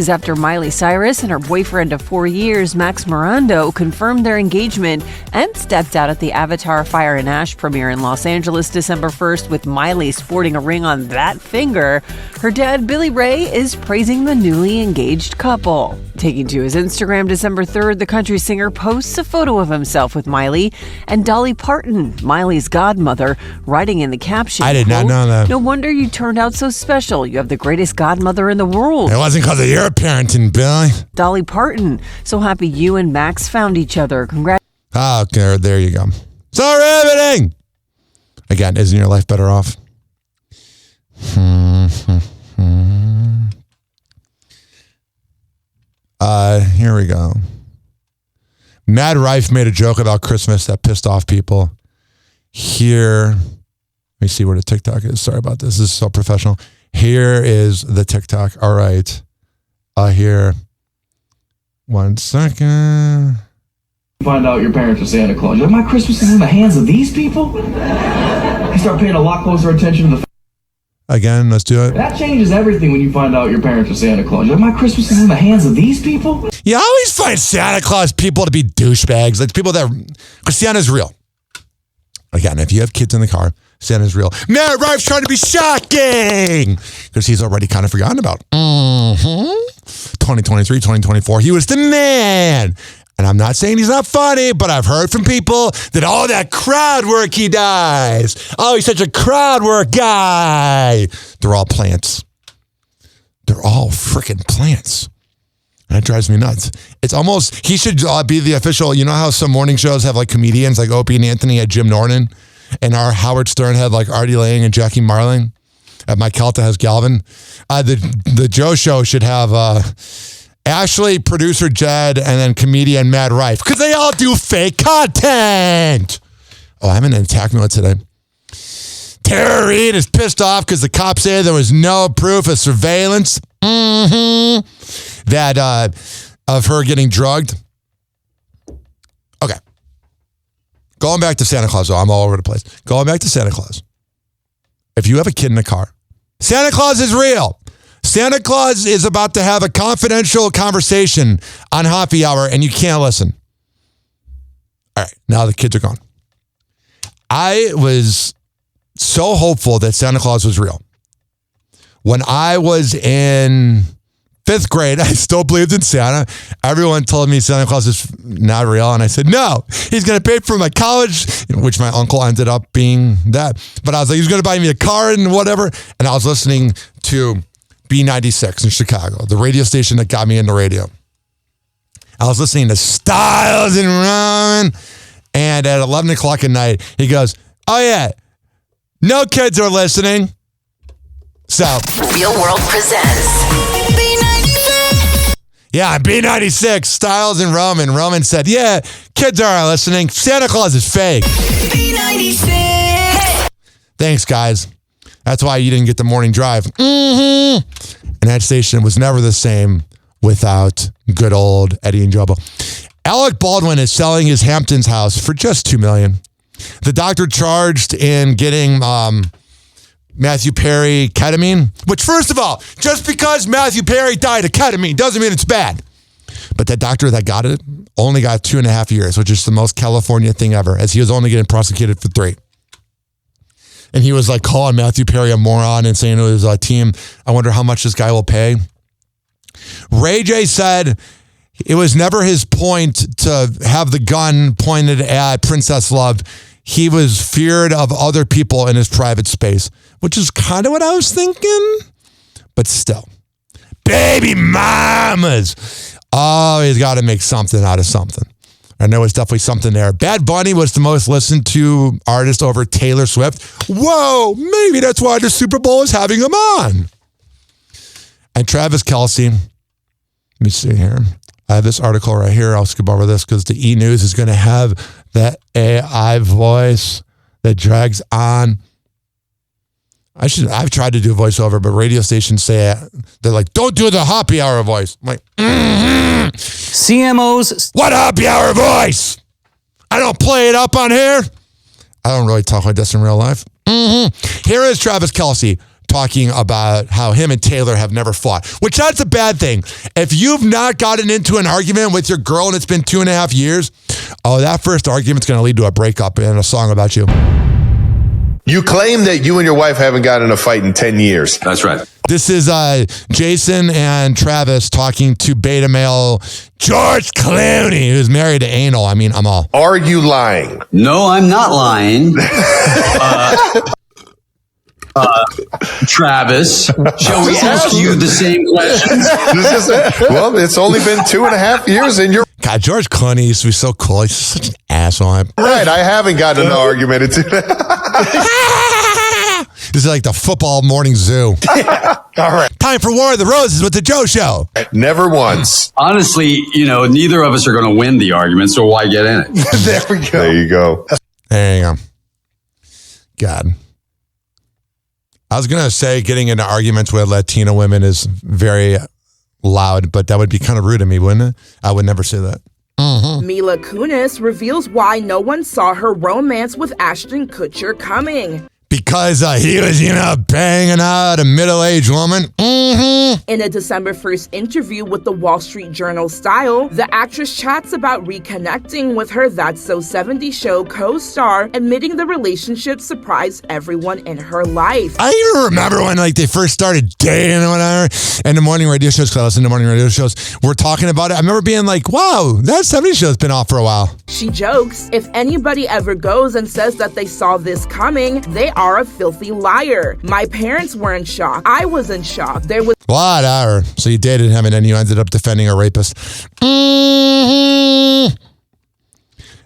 after Miley Cyrus and her boyfriend of 4 years, Max Morando, confirmed their engagement and stepped out at the Avatar Fire and Ash premiere in Los Angeles December 1st with Miley sporting a ring on that finger, her dad Billy Ray is praising the newly engaged couple. Taking to his Instagram December 3rd, the country singer posts a photo of himself with Miley and Dolly Parton, Miley's godmother, writing in the caption, I did not know that. "No wonder you turned out so special. You have the greatest godmother in the world." It wasn't because of your parenting, Billy. Dolly Parton, "So happy you and Max found each other. Congrats." Oh, okay, there you go. So riveting. Again, isn't your life better off? Here we go. Mad Rife made a joke about Christmas that pissed off people. Here, let me see where the TikTok is. Sorry about this. This is so professional. Here is the TikTok. All right. Here. 1 second. Find out your parents are Santa Claus. You're like, my Christmas is in the hands of these people? You start paying a lot closer attention to the... Again, let's do it. That changes everything when you find out your parents are Santa Claus. You're like, my Christmas is in the hands of these people? You always find Santa Claus people to be douchebags. Like people that... Because Santa's real. Again, if you have kids in the car, Santa's real. Matt Rife's trying to be shocking! Because he's already kind of forgotten about. 2023, 2024, he was the man. And I'm not saying he's not funny, but I've heard from people that all that crowd work he does. Oh, he's such a crowd work guy. They're all plants. They're all freaking plants. That drives me nuts. It's almost, he should be the official, you know how some morning shows have like comedians like Opie and Anthony had Jim Norton, and our Howard Stern had like Artie Lang and Jackie Marling. Mike Calta has Galvin. The Joe Show should have Ashley, producer Jed, and then comedian Mad Rife, because they all do fake content. Oh, I'm in an attack mode today. Tara Reid is pissed off because the cops say there was no proof of surveillance that of her getting drugged. Okay. Going back to Santa Claus, though, I'm all over the place. Going back to Santa Claus. If you have a kid in the car, Santa Claus is real. Santa Claus is about to have a confidential conversation on Happy Hour, and you can't listen. All right, now the kids are gone. I was so hopeful that Santa Claus was real. When I was in 5th grade, I still believed in Santa. Everyone told me Santa Claus is not real, and I said, no, he's going to pay for my college, which my uncle ended up being that. But I was like, he's going to buy me a car and whatever. And I was listening to B96 in Chicago, the radio station that got me into radio. I was listening to Styles and Ron, and at 11 o'clock at night, he goes, oh yeah, no kids are listening. So Real World presents B96. Yeah, B96, Styles and Roman. Roman said, yeah, kids aren't listening. Santa Claus is fake. B96. Thanks, guys. That's why you didn't get the morning drive. And that station was never the same without good old Eddie and Jubba. Alec Baldwin is selling his Hamptons house for just $2 million. The doctor charged in getting Matthew Perry ketamine, which, first of all, just because Matthew Perry died of ketamine doesn't mean it's bad. But that doctor that got it only got 2.5 years, which is the most California thing ever, as he was only getting prosecuted for 3. And he was like calling Matthew Perry a moron and saying to his team, I wonder how much this guy will pay. Ray J said it was never his point to have the gun pointed at Princess Love. He was feared of other people in his private space, which is kind of what I was thinking. But still, baby mamas. Oh, he's got to make something out of something. And there was definitely something there. Bad Bunny was the most listened to artist over Taylor Swift. Whoa, maybe that's why the Super Bowl is having him on. And Travis Kelce, let me see here. I have this article right here. I'll skip over this because the E! News is going to have that AI voice that drags on. I've tried to do voiceover, but radio stations say it. They're like, don't do the Happy Hour voice. I'm like, CMOs. What Happy Hour voice? I don't play it up on here. I don't really talk like this in real life. Here is Travis Kelce talking about how him and Taylor have never fought, which that's a bad thing. If you've not gotten into an argument with your girl and it's been 2.5 years, that first argument's going to lead to a breakup and a song about you. You claim that you and your wife haven't gotten in a fight in 10 years. That's right. This is Jason and Travis talking to beta male George Clooney, who's married to Anal. I mean, I'm all. Are you lying? No, I'm not lying. Travis, shall we ask you the same questions? Well, it's only been 2.5 years and you're... God, George Clooney used to be so cool. He's such an asshole. Right, I haven't gotten in an argument. This is like the football morning zoo. All right. Time for War of the Roses with the Joe Show. Never once. Honestly, neither of us are going to win the argument, so why get in it? There we go. There you go. There you go. God. I was going to say getting into arguments with Latino women is very loud, but that would be kind of rude of me, wouldn't it? I would never say that. Mm-hmm. Mila Kunis reveals why no one saw her romance with Ashton Kutcher coming. Because he was, banging out a middle-aged woman. Mm-hmm. In a December 1st interview with the Wall Street Journal Style, the actress chats about reconnecting with her That's So 70s show co-star, admitting the relationship surprised everyone in her life. I even remember when they first started dating or whatever, and the morning radio shows, because I listen to morning radio shows, we're talking about it. I remember being like, wow, that 70s show's been off for a while. She jokes, if anybody ever goes and says that they saw this coming, they are a filthy liar. My parents were in shock. I was in shock. There was whatever. So you dated him and then you ended up defending a rapist. Mm-hmm.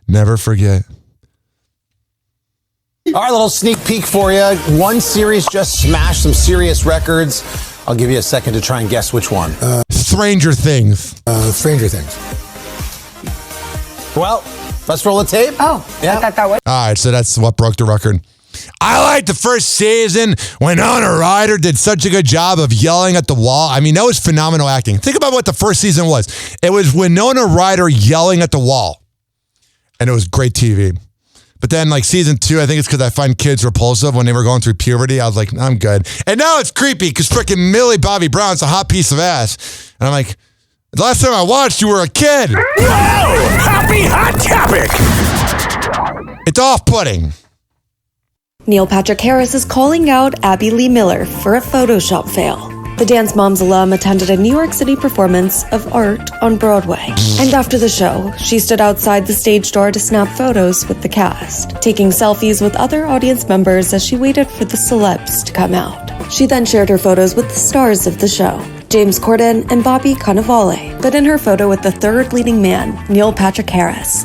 Never forget. All right, a little sneak peek for you. One series just smashed some serious records. I'll give you a second to try and guess which one. Stranger Things. Stranger Things. Well, let's roll the tape. Oh, yeah. I thought that was. All right, so that's what broke the record. I liked the first season when Winona Ryder did such a good job of yelling at the wall. I mean, that was phenomenal acting. Think about what the first season was. It was Winona Ryder yelling at the wall. And it was great TV. But then season 2, I think it's because I find kids repulsive when they were going through puberty. I was like, I'm good. And now it's creepy because freaking Millie Bobby Brown's a hot piece of ass. And I'm like, the last time I watched, you were a kid. Whoa! Happy Hot Topic! It's off-putting. Neil Patrick Harris is calling out Abby Lee Miller for a Photoshop fail. The Dance Moms alum attended a New York City performance of art on Broadway. And after the show, she stood outside the stage door to snap photos with the cast, taking selfies with other audience members as she waited for the celebs to come out. She then shared her photos with the stars of the show, James Corden and Bobby Cannavale. But in her photo with the third leading man, Neil Patrick Harris,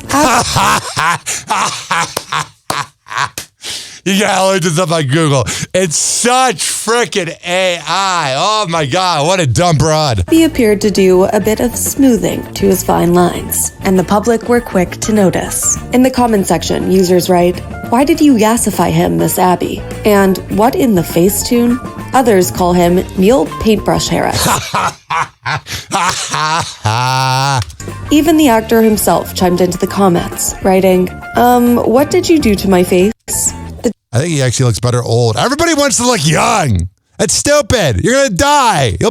you gotta look this up on Google. It's such freaking AI. Oh my God, what a dumb broad. He appeared to do a bit of smoothing to his fine lines, and the public were quick to notice. In the comment section, users write, "Why did you yassify him, Miss Abby?" And "What in the Facetune?" Others call him Neil Paintbrush Harris. Even the actor himself chimed into the comments, writing, "What did you do to my face?" I think he actually looks better old. Everybody wants to look young. That's stupid. You're gonna die. You'll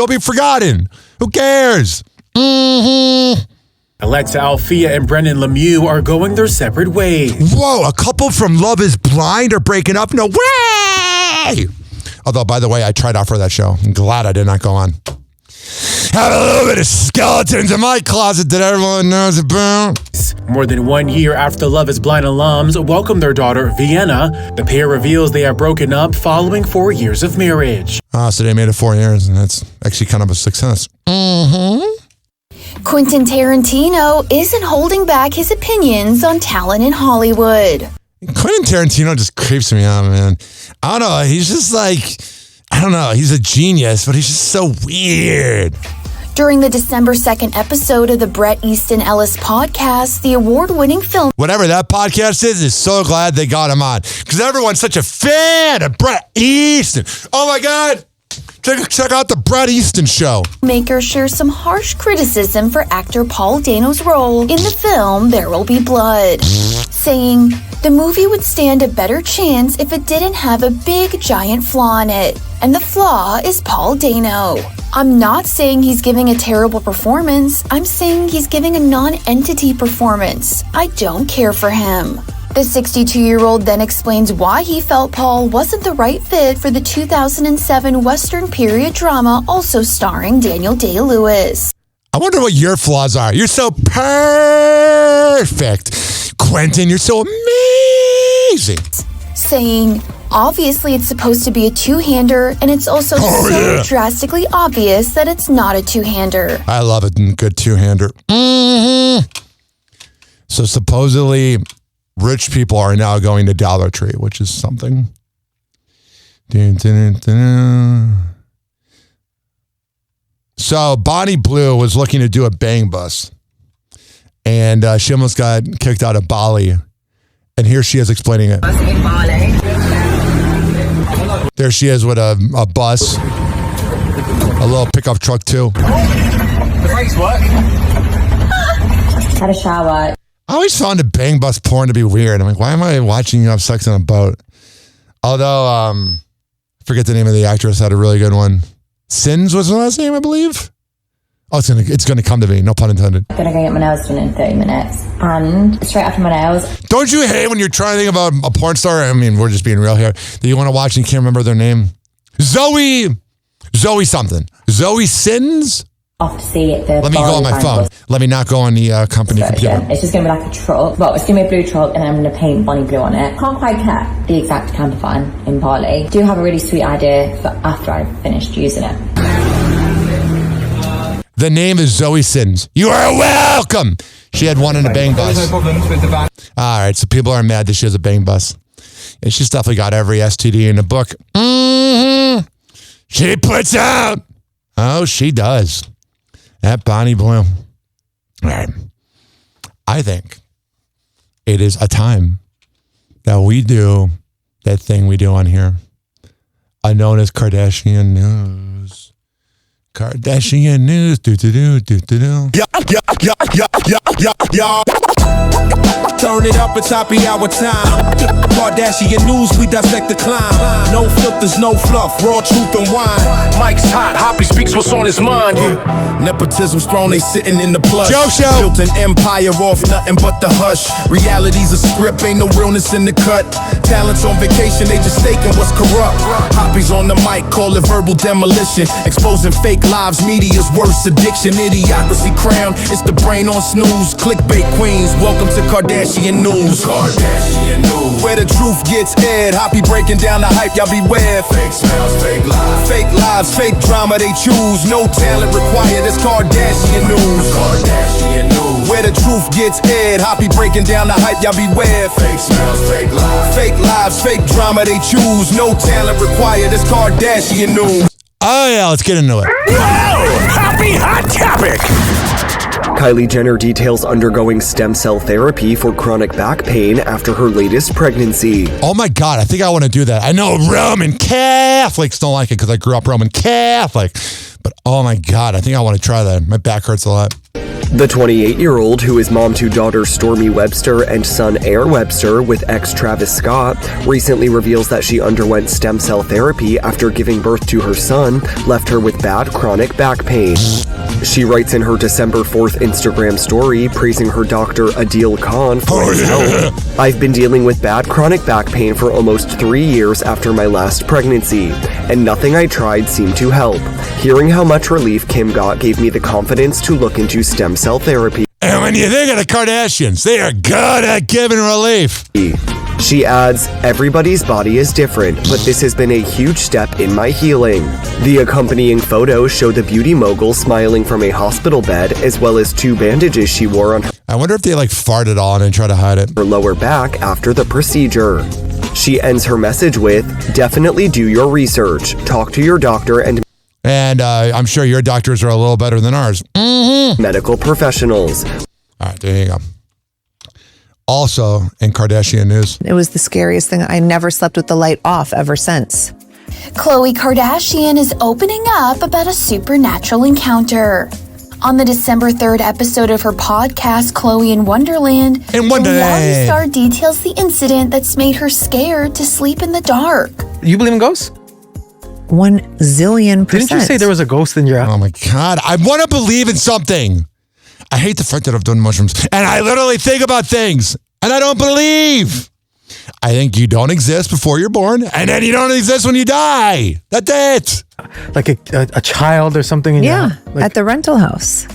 be forgotten. Who cares? Mm-hmm. Alexa Alfea and Brendan Lemieux are going their separate ways. Whoa, a couple from Love is Blind are breaking up? No way! Although, by the way, I tried out for that show. I'm glad I did not go on. Have a little bit of skeletons in my closet that everyone knows about. More than 1 year after Love is Blind alums welcome their daughter, Vienna, the pair reveals they are broken up following 4 years of marriage. So they made it 4 years, and that's actually kind of a success. Mm-hmm. Quentin Tarantino isn't holding back his opinions on talent in Hollywood. Quentin Tarantino just creeps me out, man. I don't know. He's just he's a genius, but he's just so weird. During the December 2nd episode of the Bret Easton Ellis podcast, the award-winning film... Whatever that podcast is so glad they got him on. Because everyone's such a fan of Bret Easton. Oh my God. Check out the Bret Easton Show. Maker shares some harsh criticism for actor Paul Dano's role in the film There Will Be Blood, saying the movie would stand a better chance if it didn't have a big giant flaw in it, and the flaw is Paul Dano. I'm not saying he's giving a terrible performance, I'm saying he's giving a non-entity performance. I don't care for him. The 62-year-old then explains why he felt Paul wasn't the right fit for the 2007 Western period drama also starring Daniel Day-Lewis. I wonder what your flaws are. You're so perfect. Quentin, you're so amazing. Saying, obviously it's supposed to be a two-hander, and it's also drastically obvious that it's not a two-hander. I love a good two-hander. Mm-hmm. So supposedly... rich people are now going to Dollar Tree, which is something. So Bonnie Blue was looking to do a bang bus, and she almost got kicked out of Bali. And here she is explaining it. In Bali. There she is with a bus, a little pickup truck too. The brakes work. Had a shower. I always found the bang bus porn to be weird. I'm like, why am I watching you have sex on a boat? Although, I forget the name of the actress, had a really good one. Sins was her last name, I believe. Oh, it's gonna come to me. No pun intended. I'm gonna go get my nails done in 30 minutes, and straight after my nails. Don't you hate when you're trying to think about a porn star? I mean, we're just being real here. That you want to watch and you can't remember their name. Zoe something. Zoe Sins. Off to see it. Let me go on my phone. Let me not go on the company computer. It's just going to be like a truck. Well, it's going to be a blue truck, and I'm going to paint Bonnie Blue on it. Can't quite get the exact camper van in Bali. Do have a really sweet idea for after I've finished using it. The name is Zoe Sins. You are welcome. She had one in a bang bus. No problems with the van. All right, so people are mad that she has a bang bus. And she's definitely got every STD in the book. Mm-hmm. She puts out. Oh, she does. That Bonnie Blue. All right. I think it is a time that we do that thing we do on here, known as Kardashian News. Kardashian News. Do-do-do. Yeah. Turn it up, it's happy hour time. Kardashian News, we dissect the climb. No filters, no fluff, raw truth and wine. Mike's hot, Hoppe speaks what's on his mind. Nepotism's thrown, they sitting in the plush. Joe show. Built an empire off nothing but the hush. Reality's a script, ain't no realness in the cut. Talents on vacation, they just staking what's corrupt. Hoppe's on the mic, call it verbal demolition. Exposing fake lives, media's worst addiction. Idiocracy crown, it's the brain on snooze. Clickbait queens, welcome to Kardashian News. Kardashian News. Where the truth gets aired. Hoppe breaking down the hype, y'all beware. Fake smiles, fake lies. Fake lives, fake drama they choose. No talent required, it's Kardashian News. Kardashian News. Where the truth gets aired. Hoppe breaking down the hype, y'all beware. Fake smiles, fake lies. Fake lives, fake drama they choose. No talent required, it's Kardashian News. Oh yeah, let's get into it. Whoa! Happy hot topic! Kylie Jenner details undergoing stem cell therapy for chronic back pain after her latest pregnancy. Oh my God, I think I want to do that. I know Roman Catholics don't like it because I grew up Roman Catholic. But oh my God, I think I want to try that. My back hurts a lot. The 28-year-old, who is mom to daughters Stormy Webster and son Air Webster with ex Travis Scott, recently reveals that she underwent stem cell therapy after giving birth to her son, left her with bad chronic back pain. She writes in her December 4th Instagram story, praising her doctor Adil Khan for his help. I've been dealing with bad chronic back pain for almost 3 years after my last pregnancy, and nothing I tried seemed to help. Hearing how much relief Kim got gave me the confidence to look into stem cell therapy. And when you think of the Kardashians, they are good at giving relief. She adds, everybody's body is different, but this has been a huge step in my healing. The accompanying photos show the beauty mogul smiling from a hospital bed, as well as 2 bandages she wore on her. I wonder if they farted on and try to hide it. Her lower back after the procedure. She ends her message with, definitely do your research, talk to your doctor and I'm sure your doctors are a little better than ours. Mm-hmm. Medical professionals. All right, there you go. Also, in Kardashian news. It was the scariest thing. I never slept with the light off ever since. Khloe Kardashian is opening up about a supernatural encounter. On the December 3rd episode of her podcast, Khloe in Wonderland, the reality star details the incident that's made her scared to sleep in the dark. You believe in ghosts? 1,000,000%. Didn't you say there was a ghost in your house? Oh my God. I want to believe in something. I hate the fact that I've done mushrooms. And I literally think about things. And I don't believe. I think you don't exist before you're born. And then you don't exist when you die. That's it. Like a child or something? At the rental house.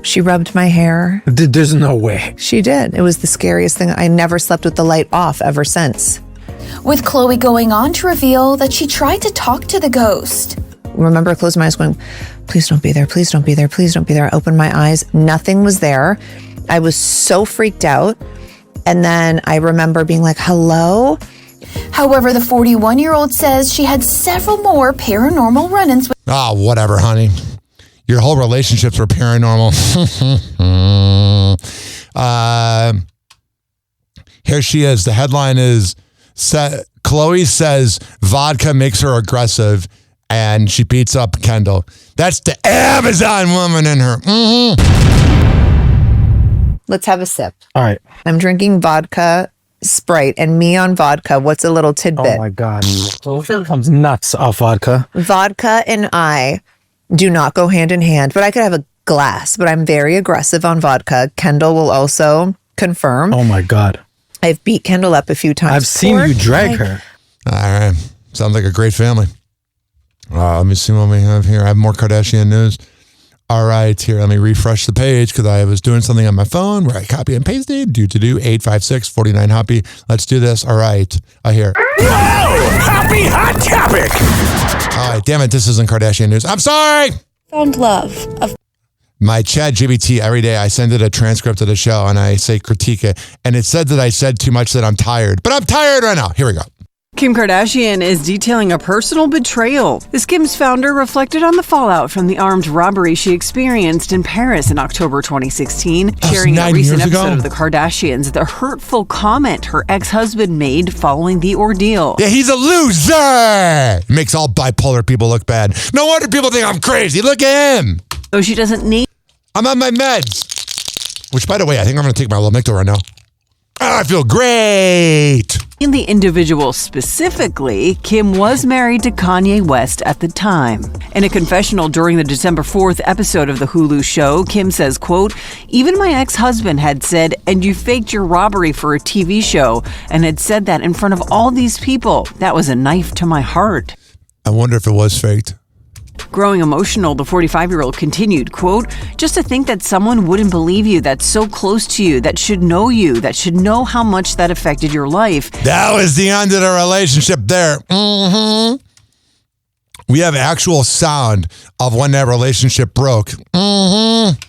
She rubbed my hair. There's no way. She did. It was the scariest thing. I never slept with the light off ever since. With Khloe going on to reveal that she tried to talk to the ghost. Remember, I closed my eyes going, please don't be there, please don't be there, please don't be there. I opened my eyes, nothing was there. I was so freaked out. And then I remember being like, hello? However, the 41-year-old says she had several more paranormal run-ins with Whatever, honey. Your whole relationships were paranormal. Here she is. The headline is, Chloe says vodka makes her aggressive, and she beats up Kendall. That's the Amazon woman in her. Let's have a sip. All right. I'm drinking vodka, Sprite, and me on vodka. What's a little tidbit? Oh my God. Comes nuts off vodka. Vodka and I do not go hand in hand, but I could have a glass, but I'm very aggressive on vodka. Kendall will also confirm. Oh my God. I've beat Kendall up a few times. I've seen you drag her. All right. Sounds like a great family. Let me see what we have here. I have more Kardashian news. All right, here, let me refresh the page because I was doing something on my phone where I copy and pasted. Do 856-49 Hoppy. Let's do this. All right, I hear. Happy hot topic. All right, damn it, this isn't Kardashian news. I'm sorry. Found love of My ChatGPT, every day I send it a transcript of the show and I say critique it. And it said that I said too much that I'm tired. But I'm tired right now. Here we go. Kim Kardashian is detailing a personal betrayal. The Skims founder reflected on the fallout from the armed robbery she experienced in Paris in October 2016, sharing a recent episode of The Kardashians, the hurtful comment her ex-husband made following the ordeal. Yeah, he's a loser. Makes all bipolar people look bad. No wonder people think I'm crazy. Look at him. Though she doesn't need... I'm on my meds. Which, by the way, I think I'm going to take my Lamictal right now. I feel great. In the individual specifically, Kim was married to Kanye West at the time. In a confessional during the December 4th episode of the Hulu show, Kim says, quote, even my ex-husband had said, and you faked your robbery for a TV show, and had said that in front of all these people. That was a knife to my heart. I wonder if it was faked. Growing emotional, the 45-year-old continued, quote, just to think that someone wouldn't believe you, that's so close to you, that should know you, that should know how much that affected your life. That was the end of the relationship there. Mm-hmm. We have actual sound of when that relationship broke. Mm-hmm.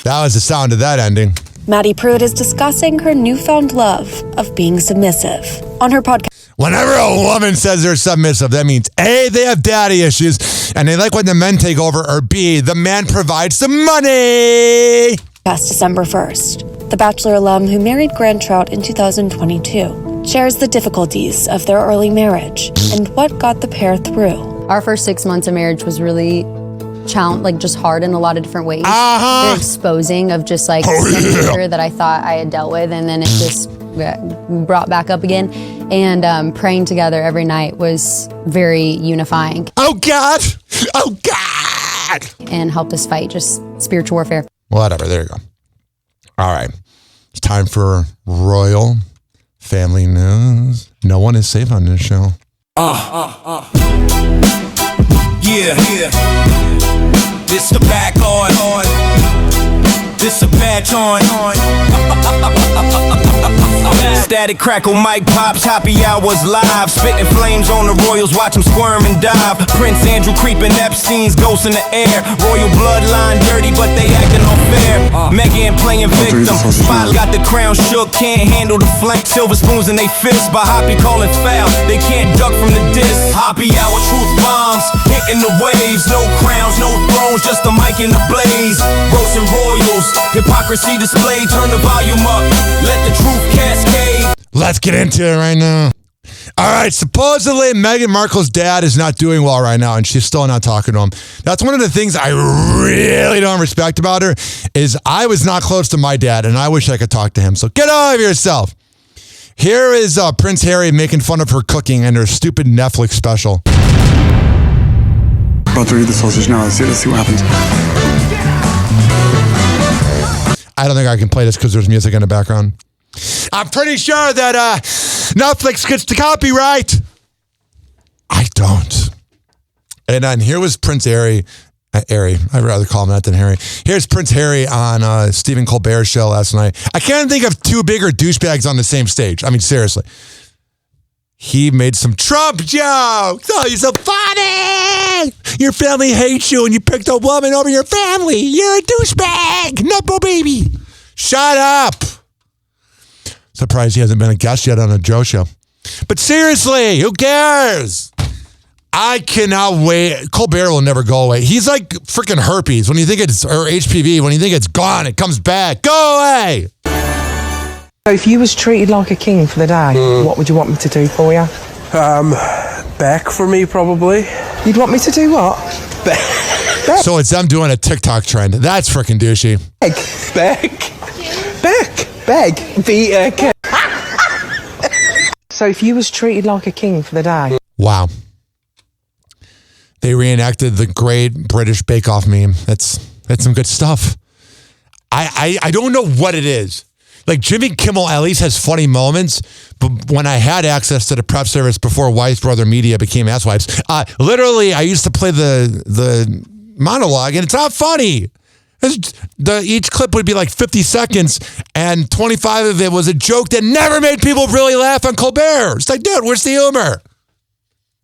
That was the sound of that ending. Maddie Pruitt is discussing her newfound love of being submissive. On her podcast, whenever a woman says they're submissive, that means A, they have daddy issues, and they like when the men take over, or B, the man provides the money. Past December 1st, the Bachelor alum who married Grant Trout in 2022 shares the difficulties of their early marriage and what got the pair through. Our first 6 months of marriage was really just hard in a lot of different ways. Very exposing of just like nature that I thought I had dealt with, and then it just brought back up again. And praying together every night was very unifying. Oh God! Oh God! And helped us fight just spiritual warfare. Whatever, there you go. All right. It's time for Royal Family News. No one is safe on this show. Yeah. This the back on. This a badge on. Static crackle, mic pops, happy hours live. Spitting flames on the Royals, watch them squirm and dive. Prince Andrew creeping, Epstein's ghosts in the air. Royal bloodline dirty, but they acting unfair. Meghan playing victim. Spot got the crown shook, can't handle the flank. Silver spoons in they fists, by Hoppy calling foul. They can't duck from the disc. Hoppy hour, truth bombs, hitting the waves. No crowns, no thrones, just a mic in the blaze. Roasting Royals, hypocrisy display. Turn the volume up, let the truth cascade. Let's get into it right now. All right, supposedly Meghan Markle's dad is not doing well right now, and she's still not talking to him. That's one of the things I really don't respect about her, is I was not close to my dad, and I wish I could talk to him. So get over yourself. Here is Prince Harry making fun of her cooking and her stupid Netflix special. About to eat the sausage now. Let's see what happens. I don't think I can play this because there's music in the background. I'm pretty sure that Netflix gets the copyright. I don't. And then here was Prince Harry. I'd rather call him that than Harry. Here's Prince Harry on Stephen Colbert's show last night. I can't think of two bigger douchebags on the same stage. I mean, seriously. He made some Trump jokes. Oh, you're so funny. Your family hates you and you picked a woman over your family. You're a douchebag. Nepo baby. Shut up. Surprised he hasn't been a guest yet on a Joe show. But seriously, who cares? I cannot wait. Colbert will never go away. He's like freaking herpes. When you think it's, or HPV, when you think it's gone, it comes back. Go away. If you was treated like a king for the day, what would you want me to do for you? Back for me, probably. You'd want me to do what? Back. So it's them doing a TikTok trend. That's freaking douchey. Beg. B-A-K. So if you was treated like a king for the day. Wow. They reenacted the great British Bake Off meme. That's some good stuff. I don't know what it is. Like Jimmy Kimmel at least has funny moments, but when I had access to the prep service before Wise Brother Media became Asswives, literally I used to play the monologue and it's not funny. Each clip would be like 50 seconds and 25 of it was a joke that never made people really laugh on Colbert. It's like, dude, where's the humor?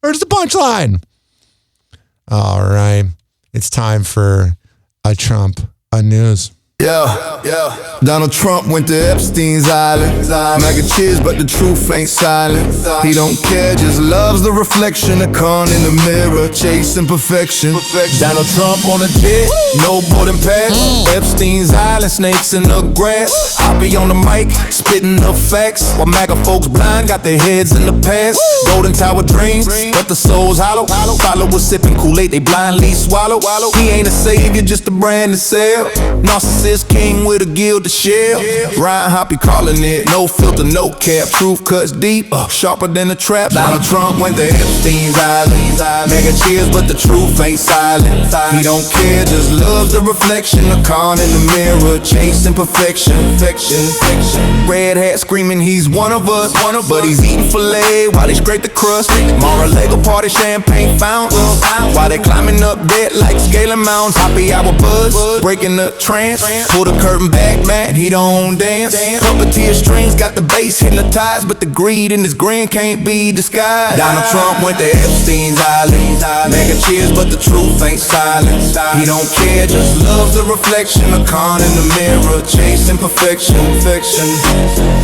Where's the punchline? All right. It's time for a Trump, a news. Yeah. Donald Trump went to Epstein's Island. Mac and cheers, but the truth ain't silent. He don't care, just loves the reflection of Con in the mirror, chasing perfection. Donald Trump on a jet, no boarding pass. Epstein's Island, snakes in the grass. Hoppe on the mic, spitting up facts. While MAGA folks blind, got their heads in the past. Golden Tower dreams, but the soul's hollow. Followers sipping Kool-Aid, they blindly swallow. He ain't a savior, just a brand to sell. Narcissist king with a gill to shell. Ryan Hoppe calling it no filter, no cap. Truth cuts deep, sharper than a trap. Donald Trump went to Epstein's Island. Mega cheers, but the truth ain't silent. He don't care, just loves the reflection of Con in the mirror, chasing perfection. Red hat screaming he's one of us, but he's eating filet while they scrape the crust. Mar-a-Lago party, champagne fountains, while they climbing up debt like scaling mountains. Hoppe hour buzz, breaking the trance. Pull the curtain back, man, he don't dance. Puppeteer strings got the bass hypnotized, but the greed in his grin can't be disguised. Donald Trump went to Epstein's Island. Mega cheers, but the truth ain't silent. He don't care, just loves the reflection of Con in the mirror, chasing perfection.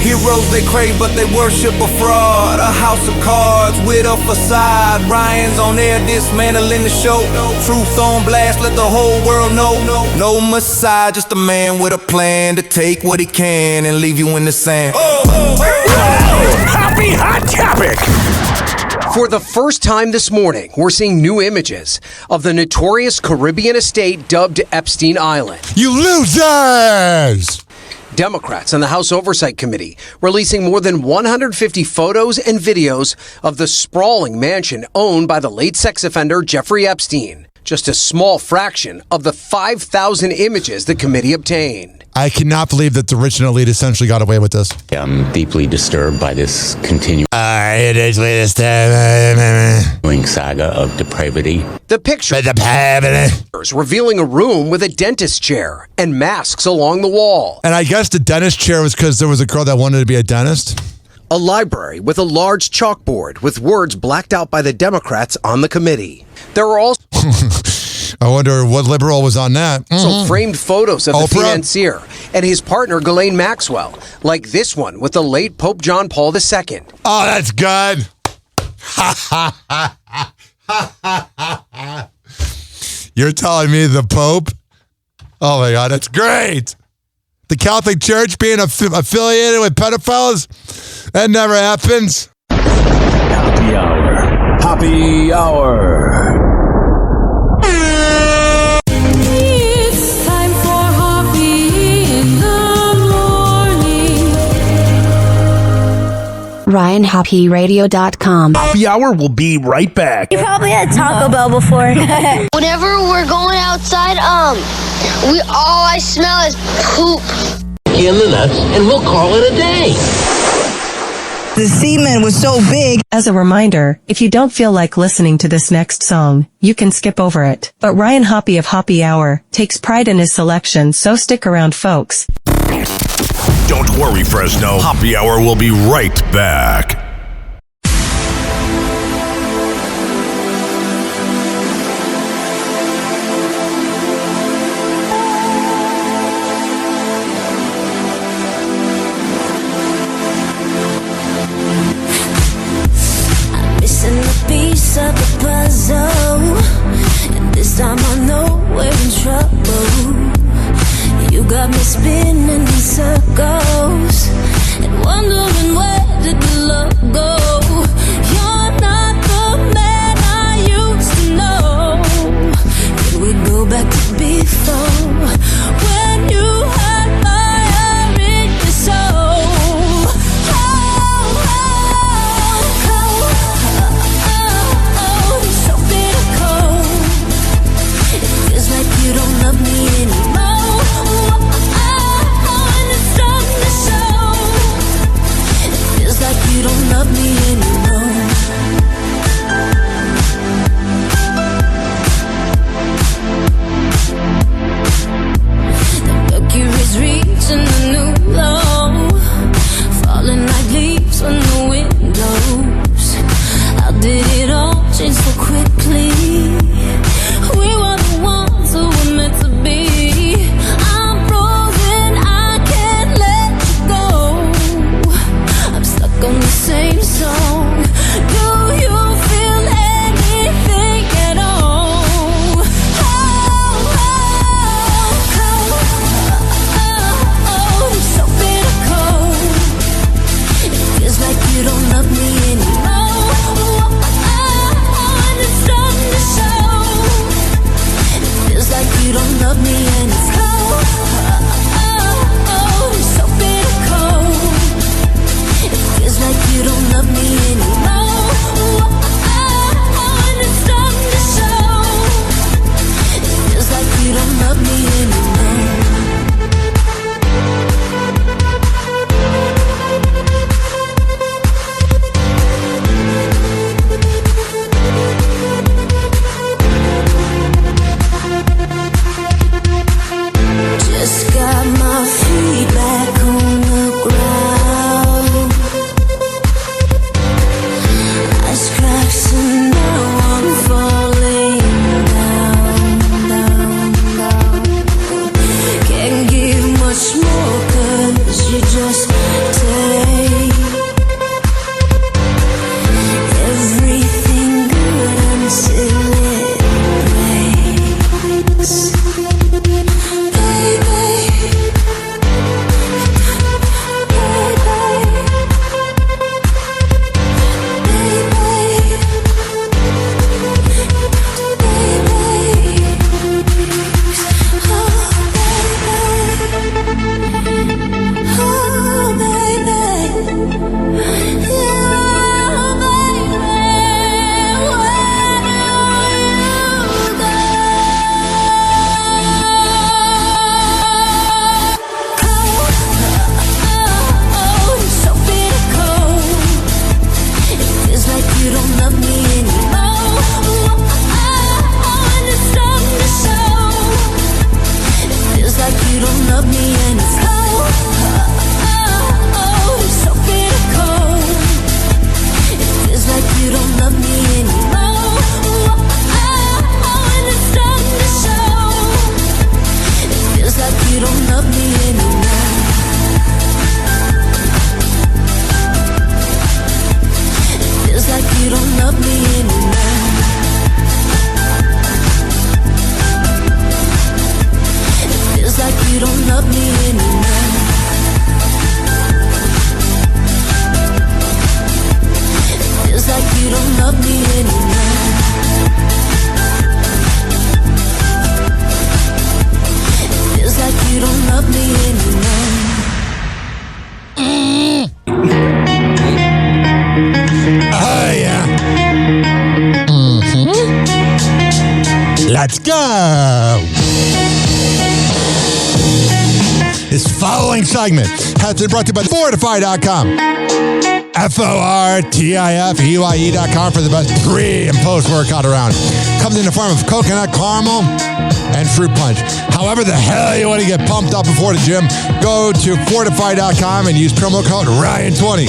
Heroes they crave, but they worship a fraud. A house of cards with a facade. Ryan's on air dismantling the show. Truth on blast, let the whole world know. No Messiah, just a man with a plan to take what he can and leave you in the sand. Happy Hot Topic! For the first time this morning, we're seeing new images of the notorious Caribbean estate dubbed Epstein Island. You losers! Democrats on the House Oversight Committee releasing more than 150 photos and videos of the sprawling mansion owned by the late sex offender Jeffrey Epstein. Just a small fraction of the 5,000 images the committee obtained. I cannot believe that the rich and elite essentially got away with this. I'm deeply disturbed by this continuing saga of depravity. The pictures revealing a room with a dentist chair and masks along the wall. And I guess the dentist chair was because there was a girl that wanted to be a dentist. A library with a large chalkboard with words blacked out by the Democrats on the committee. There were also I wonder what liberal was on that. Framed photos of Oprah? the financier and his partner Ghislaine Maxwell, like this one with the late Pope John Paul II. Oh, that's good. You're telling me the Pope? Oh my God, that's great. The Catholic Church being affiliated with pedophiles? That never happens. Happy hour. Happy hour. It's time for Hoppe in the morning. RyanHoppeRadio.com. Happy hour will be right back. You probably had Taco Bell before. Whenever we're going outside, all I smell is poop. In the nuts, and we'll call it a day. The semen was so big. As a reminder, if you don't feel like listening to this next song, you can skip over it. But Ryan Hoppe of Hoppe Hour takes pride in his selection, so stick around, folks. Don't worry, Fresno. Hoppe Hour will be right back. Let's go. This following segment has been brought to you by Fortify.com. FORTIFEYE.com for the best pre and post workout around. Comes in the form of coconut caramel and fruit punch. However the hell you want to get pumped up before the gym, go to Fortify.com and use promo code Ryan20.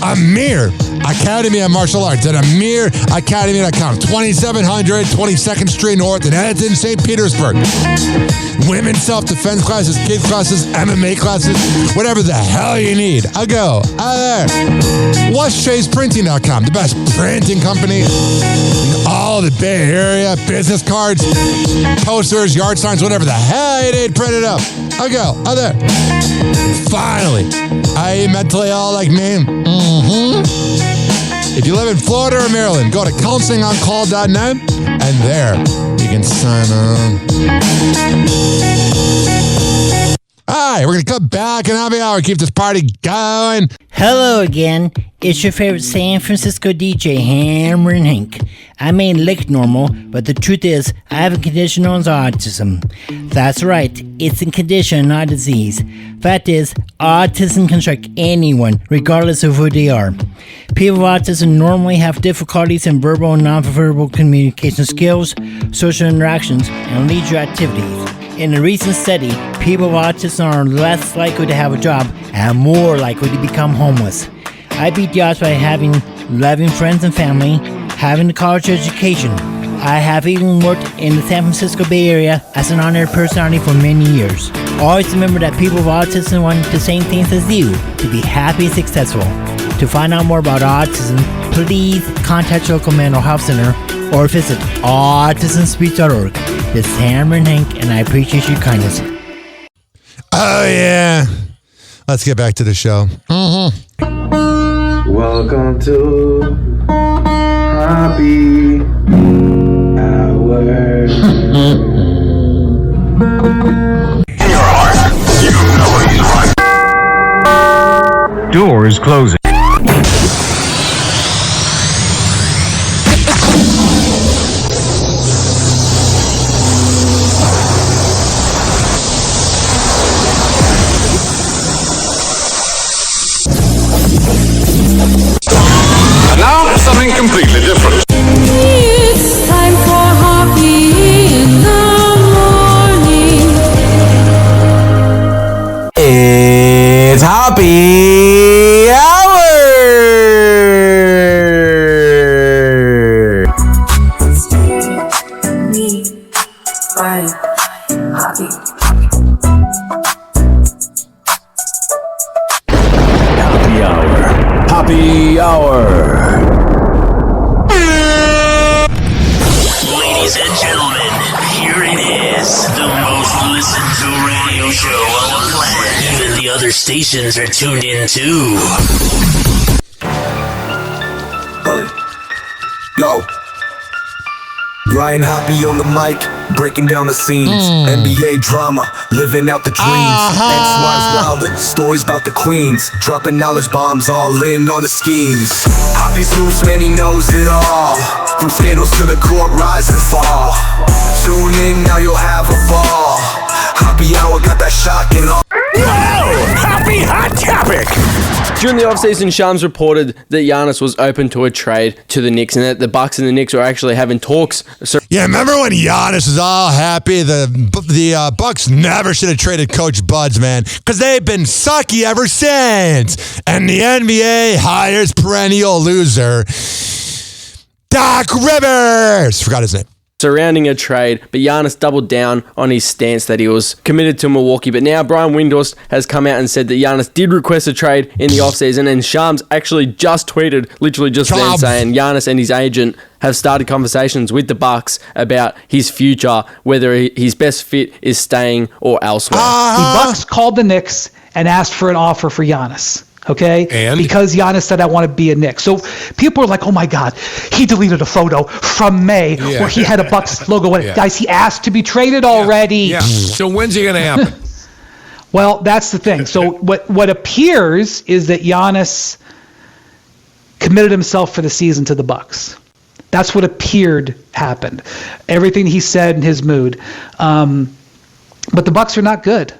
Amir Academy of Martial Arts at AmirAcademy.com. 2700 22nd Street North in Edmonton, St. Petersburg. Women's self-defense classes, kids classes, MMA classes, whatever the hell you need. I'll go out there. What'sChasePrinting.com, the best printing company in all the Bay Area. Business cards, posters, yard signs, whatever the hell you need printed up. I'll go out there. Finally, are you mentally ill like me? If you live in Florida or Maryland, go to counselingoncall.net and there you can sign on. All right, we're going to come back in happy hour, keep this party going. Hello again. It's your favorite San Francisco DJ, Hammer and Hank. I may look normal, but the truth is, I have a condition known as autism. That's right, it's a condition, not a disease. Fact is, autism can strike anyone, regardless of who they are. People with autism normally have difficulties in verbal and non-verbal communication skills, social interactions, and leisure activities. In a recent study, people with autism are less likely to have a job and more likely to become homeless. I beat the odds by having loving friends and family, having a college education. I have even worked in the San Francisco Bay Area as an honored personality for many years. Always remember that people with autism want the same things as you, to be happy and successful. To find out more about autism, please contact your local mental health center or visit autismspeech.org. This is Hammer and Hank, and I appreciate your kindness. Oh, yeah. Let's get back to the show. Welcome to Happy Hour. In your heart, you know he's right. Doors closing. Now something completely different. It's time for Hoppe in the morning. It's Hoppe Hour! Me, Ryan, Hoppe. Happy hour. Happy hour. Ladies and gentlemen, here it is, the most listened to radio show on the planet. Even the other stations are tuned in too. Go. Ryan Hoppe on the mic, breaking down the scenes. NBA drama, living out the dreams. Ex-wives wildin', stories about the queens. Dropping knowledge bombs, all in on the schemes. Hoppe's loose, man, he knows it all. From scandals to the court, rise and fall. Tune in, now you'll have a ball. Hoppe Hour got that shock and all. Happy hot topic. During the offseason, Shams reported that Giannis was open to a trade to the Knicks and that the Bucks and the Knicks were actually having talks. Yeah, remember when Giannis was all happy? The Bucks never should have traded Coach Buds, man, because they've been sucky ever since. And the NBA hires perennial loser Doc Rivers. Forgot his name. Surrounding a trade, but Giannis doubled down on his stance that he was committed to Milwaukee. But now Brian Windhorst has come out and said that Giannis did request a trade in the offseason, and Shams actually just tweeted, literally just then, saying Giannis and his agent have started conversations with the Bucks about his future, whether his best fit is staying or elsewhere. The Bucks called the Knicks and asked for an offer for Giannis. Okay, because Giannis said I want to be a Knick. So people are like, "Oh my God, he deleted a photo from May where he had a Bucks logo in it." Guys, he asked to be traded already. Yeah. So when's he going to happen? Well, that's the thing. So what appears is that Giannis committed himself for the season to the Bucks. That's what appeared happened. Everything he said in his mood. But the Bucks are not good.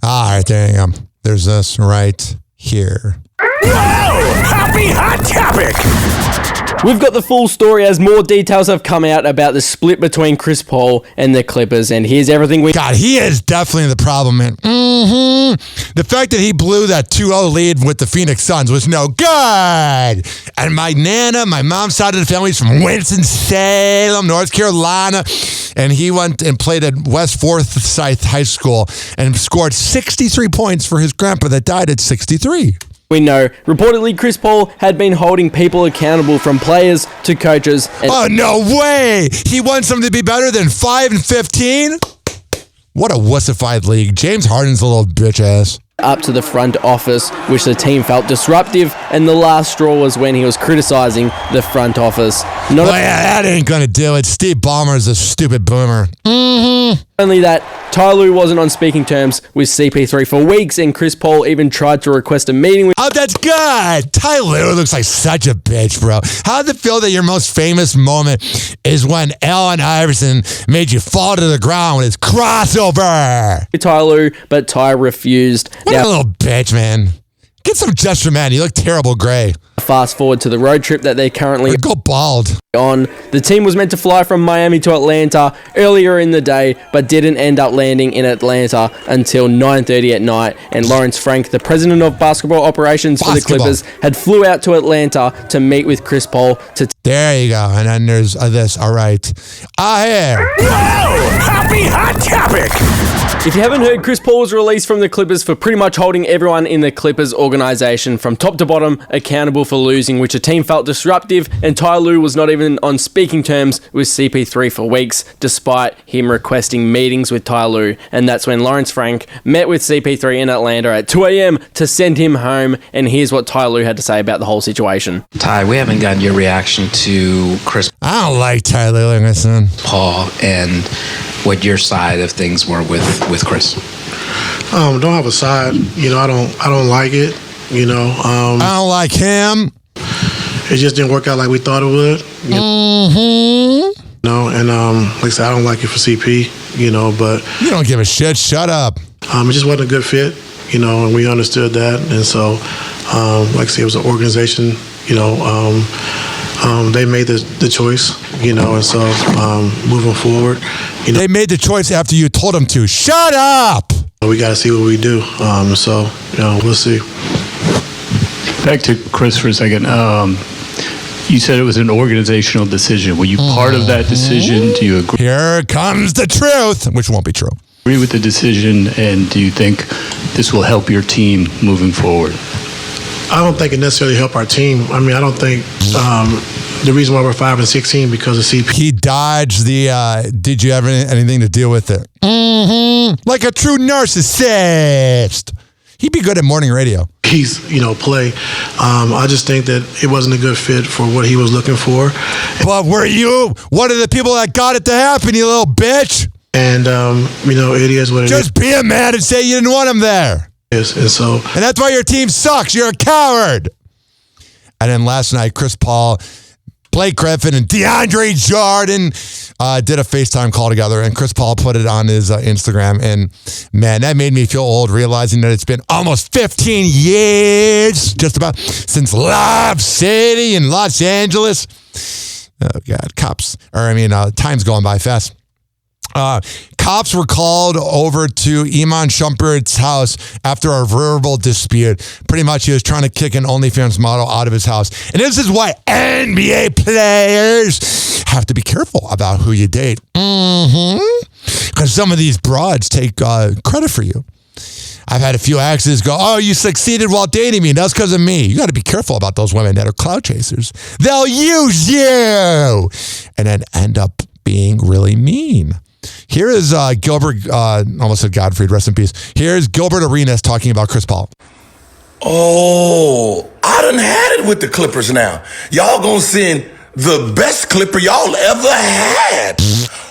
All right, there you go. There's this right here. Happy Hot Topic! We've got the full story as more details have come out about the split between Chris Paul and the Clippers, and here's everything we... God, he is definitely the problem, man. The fact that he blew that 2-0 lead with the Phoenix Suns was no good. And my mom's side of the family is from Winston-Salem, North Carolina, and he went and played at West Forsyth High School and scored 63 points for his grandpa that died at 63. We know, reportedly, Chris Paul had been holding people accountable from players to coaches. Oh, no way! He wants them to be better than 5 and 15? What a wussified league. James Harden's a little bitch ass. Up to the front office, which the team felt disruptive, and the last straw was when he was criticizing the front office. That ain't gonna do it. Steve Ballmer's a stupid boomer. Only that, Ty Lue wasn't on speaking terms with CP3 for weeks, and Chris Paul even tried to request a meeting with... Oh, that's good! Ty Lue looks like such a bitch, bro. How does it feel that your most famous moment is when Allen Iverson made you fall to the ground with his crossover? Ty Lue, but Ty refused. What a little bitch, man. Get some gesture, man. You look terrible gray. Fast forward to the road trip that they currently go bald on. The team was meant to fly from Miami to Atlanta earlier in the day, but didn't end up landing in Atlanta until 9:30 at night. And Lawrence Frank, the president of basketball operations for the Clippers, had flew out to Atlanta to meet with Chris Paul. There you go. And then there's this. All right. Here. Happy Hot Topic! If you haven't heard, Chris Paul was released from the Clippers for pretty much holding everyone in the Clippers organization from top to bottom accountable for losing, which a team felt disruptive, and Ty Lue was not even on speaking terms with CP3 for weeks, despite him requesting meetings with Ty Lue. And that's when Lawrence Frank met with CP3 in Atlanta at 2 a.m. to send him home, and here's what Ty Lue had to say about the whole situation. Ty, we haven't gotten your reaction to Chris. I don't like Ty Lue, like my son. Paul, and what your side of things were with Chris. Don't have a side. I don't like it. I don't like him. It just didn't work out like we thought it would. And like I said, I don't like it for CP. But you don't give a shit. Shut up. It just wasn't a good fit. And we understood that. And so, like I said, it was an organization. They made the choice. And so moving forward, they made the choice after you told them to. Shut up. We got to see what we do. So we'll see. Back to Chris for a second. You said it was an organizational decision. Were you part of that decision? Do you agree? Here comes the truth, which won't be true. Agree with the decision, and do you think this will help your team moving forward? I don't think it necessarily helped our team. I don't think the reason why we're 5 and 16 because of CP. He dodged the. Did you have anything to deal with it? Like a true narcissist. He'd be good at morning radio. He's, play. I just think that it wasn't a good fit for what he was looking for. But were you one of the people that got it to happen, you little bitch? And, it is what it is. Just be a man and say you didn't want him there. Yes, and that's why your team sucks. You're a coward. And then last night, Chris Paul, Blake Griffin, and DeAndre Jordan did a FaceTime call together, and Chris Paul put it on his Instagram. And man, that made me feel old, realizing that it's been almost 15 years, just about, since Love City in Los Angeles. Oh God, time's going by fast. Cops were called over to Iman Shumpert's house after a verbal dispute. Pretty much he was trying to kick an OnlyFans model out of his house. And this is why NBA players have to be careful about who you date. Because some of these broads take credit for you. I've had a few exes go, oh, you succeeded while dating me. That's because of me. You got to be careful about those women that are clout chasers. They'll use you and then end up being really mean. Here is Gilbert, almost said Gottfried, rest in peace. Here's Gilbert Arenas talking about Chris Paul. Oh, I done had it with the Clippers now. Y'all gonna send the best Clipper y'all ever had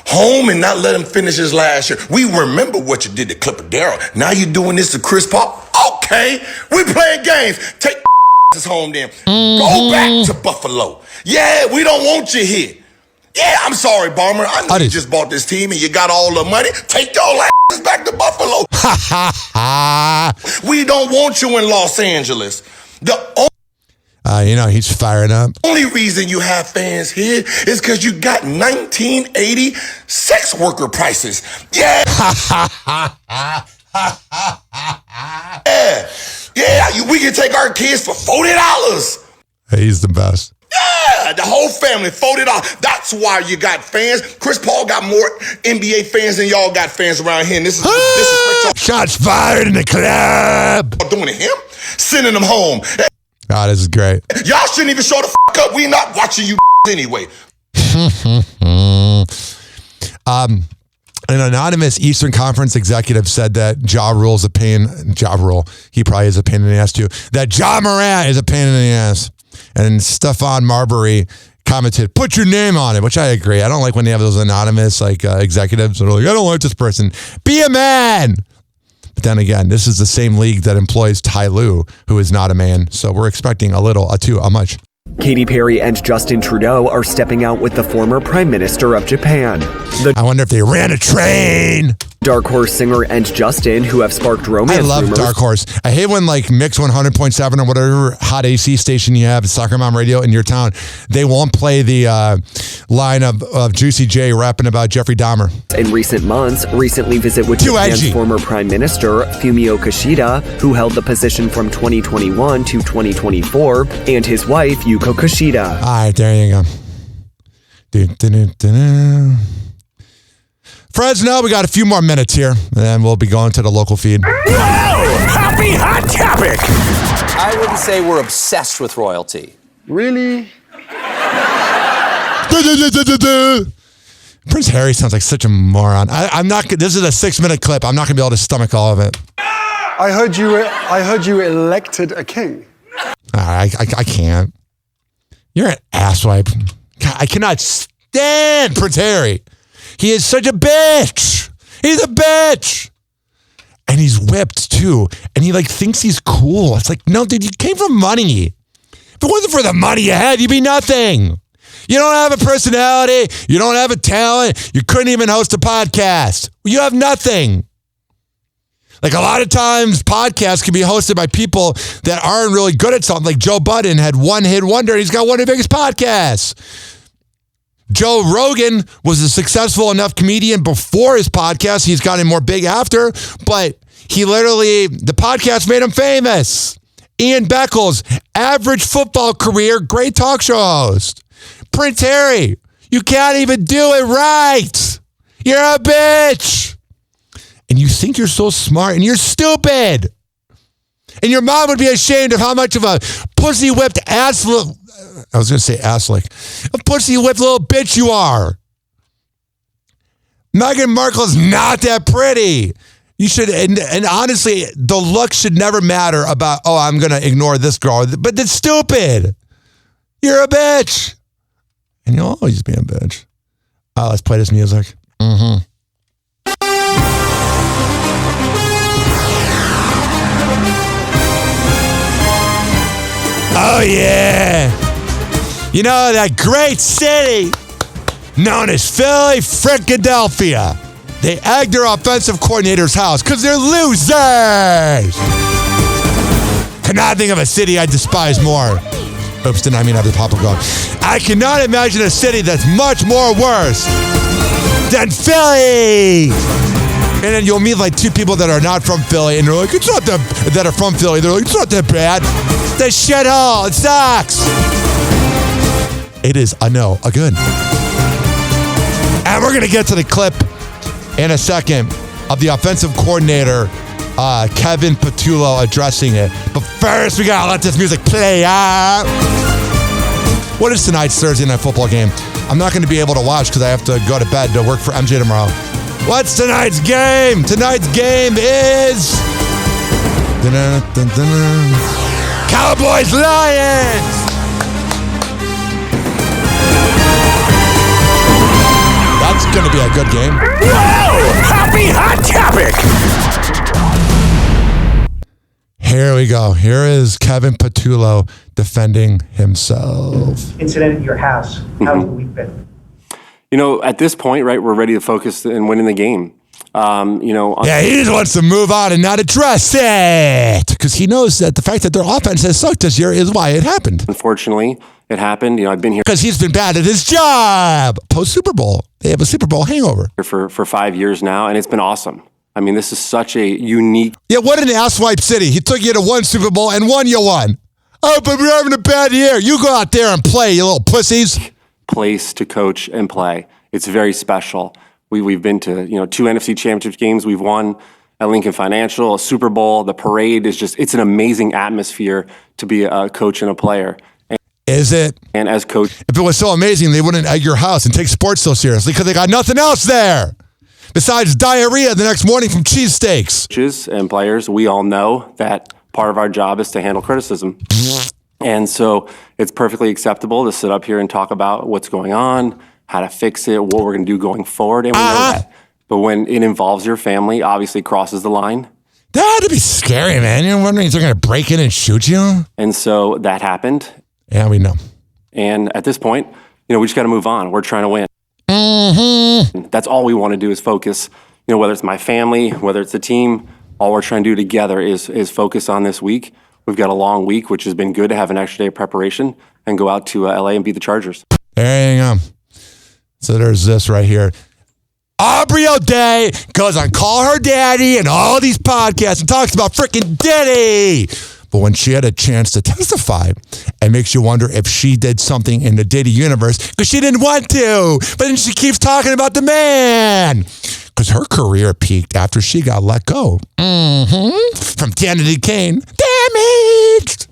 home and not let him finish his last year. We remember what you did to Clipper Darrell. Now you're doing this to Chris Paul. Okay, we playing games. Take asses home then. Go back to Buffalo. Yeah, we don't want you here. Yeah, I'm sorry, Bomber. I know you just bought this team and you got all the money. Take your asses back to Buffalo. We don't want you in Los Angeles. He's firing up. Only reason you have fans here is because you got 1980 sex worker prices. Yeah. We can take our kids for $40. He's the best. Yeah, the whole family, $40. That's why you got fans. Chris Paul got more NBA fans than y'all got fans around here. And this is shots fired in the club. Doing to him, sending them home. Oh, this is great. Y'all shouldn't even show the up. We not watching you anyway. An anonymous Eastern Conference executive said that Ja Rule's a pain. Ja Rule, he probably is a pain in the ass too. That Ja Morant is a pain in the ass. And Stephon Marbury commented, "Put your name on it," which I agree. I don't like when they have those anonymous executives that are like, "I don't like this person." Be a man. But then again, this is the same league that employs Ty Lue, who is not a man. So we're expecting a little, a much. Katy Perry and Justin Trudeau are stepping out with the former Prime Minister of Japan. I wonder if they ran a train. Dark Horse singer and Justin, who have sparked romance rumors. I love Dark Horse. I hate when Mix 100.7 or whatever hot AC station you have at Soccer Mom Radio in your town, they won't play the line of Juicy J rapping about Jeffrey Dahmer. In recent months, recently visit with Japan's former Prime Minister, Fumio Kishida, who held the position from 2021 to 2024, and his wife, Yuko Kishida. All right, there you go. Fresno, we got a few more minutes here, and then we'll be going to the local feed. Whoa! Happy hot topic! I wouldn't say we're obsessed with royalty. Really? Prince Harry sounds like such a moron. I'm not. This is a 6-minute clip. I'm not going to be able to stomach all of it. I heard you elected a king. I can't. You're an asswipe. God, I cannot stand Prince Harry. He is such a bitch. He's a bitch. And he's whipped too. And he thinks he's cool. It's like, no, dude, you came from money. If it wasn't for the money you had, you'd be nothing. You don't have a personality. You don't have a talent. You couldn't even host a podcast. You have nothing. A lot of times podcasts can be hosted by people that aren't really good at something. Like Joe Budden had one hit wonder. And he's got one of the biggest podcasts. Joe Rogan was a successful enough comedian before his podcast. He's gotten more big after, but the podcast made him famous. Ian Beckles, average football career, great talk show host. Prince Harry, you can't even do it right. You're a bitch. And you think you're so smart and you're stupid. And your mom would be ashamed of how much of a pussy whipped ass. I was going to say ass-lick. A pussy-whipped little bitch you are. Meghan Markle's not that pretty. You should, and honestly, the look should never matter about, I'm going to ignore this girl. But that's stupid. You're a bitch. And you'll always be a bitch. Let's play this music. Mm-hmm. Oh, yeah. You know, that great city known as Philly Frickadelphia. They egged their offensive coordinator's house because they're losers. Cannot think of a city I despise more. Oops, didn't I mean after Papa go? I cannot imagine a city that's much more worse than Philly. And then you'll meet two people that are not from Philly, and they're like, it's not that are from Philly. They're like, it's not that bad. It's a shithole. It sucks. It is a good. And we're going to get to the clip in a second of the offensive coordinator, Kevin Patullo, addressing it. But first, we got to let this music play out. What is tonight's Thursday night football game? I'm not going to be able to watch because I have to go to bed to work for MJ tomorrow. What's tonight's game? Tonight's game is Cowboys Lions. That's going to be a good game. Whoa! Happy hot topic! Here we go. Here is Kevin Patullo defending himself. Incident at your house. How's the week been? At this point, right, we're ready to focus in winning the game. He just wants to move on and not address it because he knows that the fact that their offense has sucked this year is why it happened. Unfortunately, it happened. I've been here because he's been bad at his job. Post Super Bowl, they have a Super Bowl hangover for 5 years now, and it's been awesome. I mean, this is such a unique. Yeah, what an asswipe city. He took you to one Super Bowl and one you won. Oh, but we're having a bad year. You go out there and play, you little pussies. Place to coach and play. It's very special. We've been to 2 NFC Championship games. We've won at Lincoln Financial, a Super Bowl. The parade is it's an amazing atmosphere to be a coach and a player. Is it? And as coach, if it was so amazing, they wouldn't egg your house and take sports so seriously because they got nothing else there besides diarrhea the next morning from cheesesteaks. Coaches and players, we all know that part of our job is to handle criticism. And so it's perfectly acceptable to sit up here and talk about what's going on, how to fix it, what we're going to do going forward, and we know that. But when it involves your family, obviously crosses the line. That would be scary, man. You're wondering if they're going to break in and shoot you? And so that happened. Yeah, we know. And at this point, we just got to move on. We're trying to win. Mm-hmm. That's all we want to do is focus. Whether it's my family, whether it's the team, all we're trying to do together is focus on this week. We've got a long week, which has been good to have an extra day of preparation and go out to LA and beat the Chargers. There you go. So there's this right here. Aubrey O'Day goes on Call Her Daddy and all these podcasts and talks about freaking Diddy. But when she had a chance to testify, it makes you wonder if she did something in the Diddy universe because she didn't want to. But then she keeps talking about the man because her career peaked after she got let go. From Kennedy Kane. Damaged.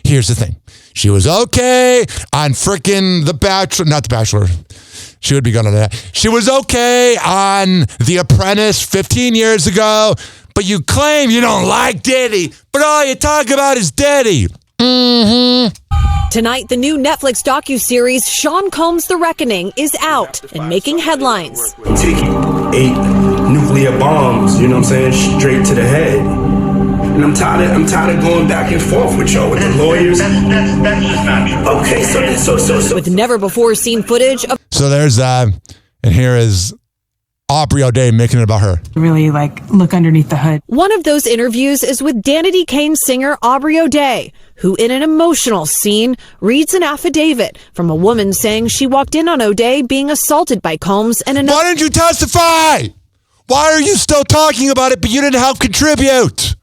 Here's the thing. She was okay on freaking The Bachelor. Not The Bachelor. She would be going to that. She was okay on The Apprentice 15 years ago, but you claim you don't like Diddy, but all you talk about is Diddy. Tonight, the new Netflix docuseries Sean Combs' The Reckoning is out and making headlines. Taking 8 nuclear bombs, straight to the head. And I'm tired of going back and forth with y'all, with the lawyers. That's just not true. Okay, so. With never-before-seen footage of... So there's that, and here is Aubrey O'Day making it about her. Really, look underneath the hood. One of those interviews is with Danity Kane singer Aubrey O'Day, who in an emotional scene reads an affidavit from a woman saying she walked in on O'Day being assaulted by Combs and another... Why didn't you testify? Why are you still talking about it, but you didn't help contribute?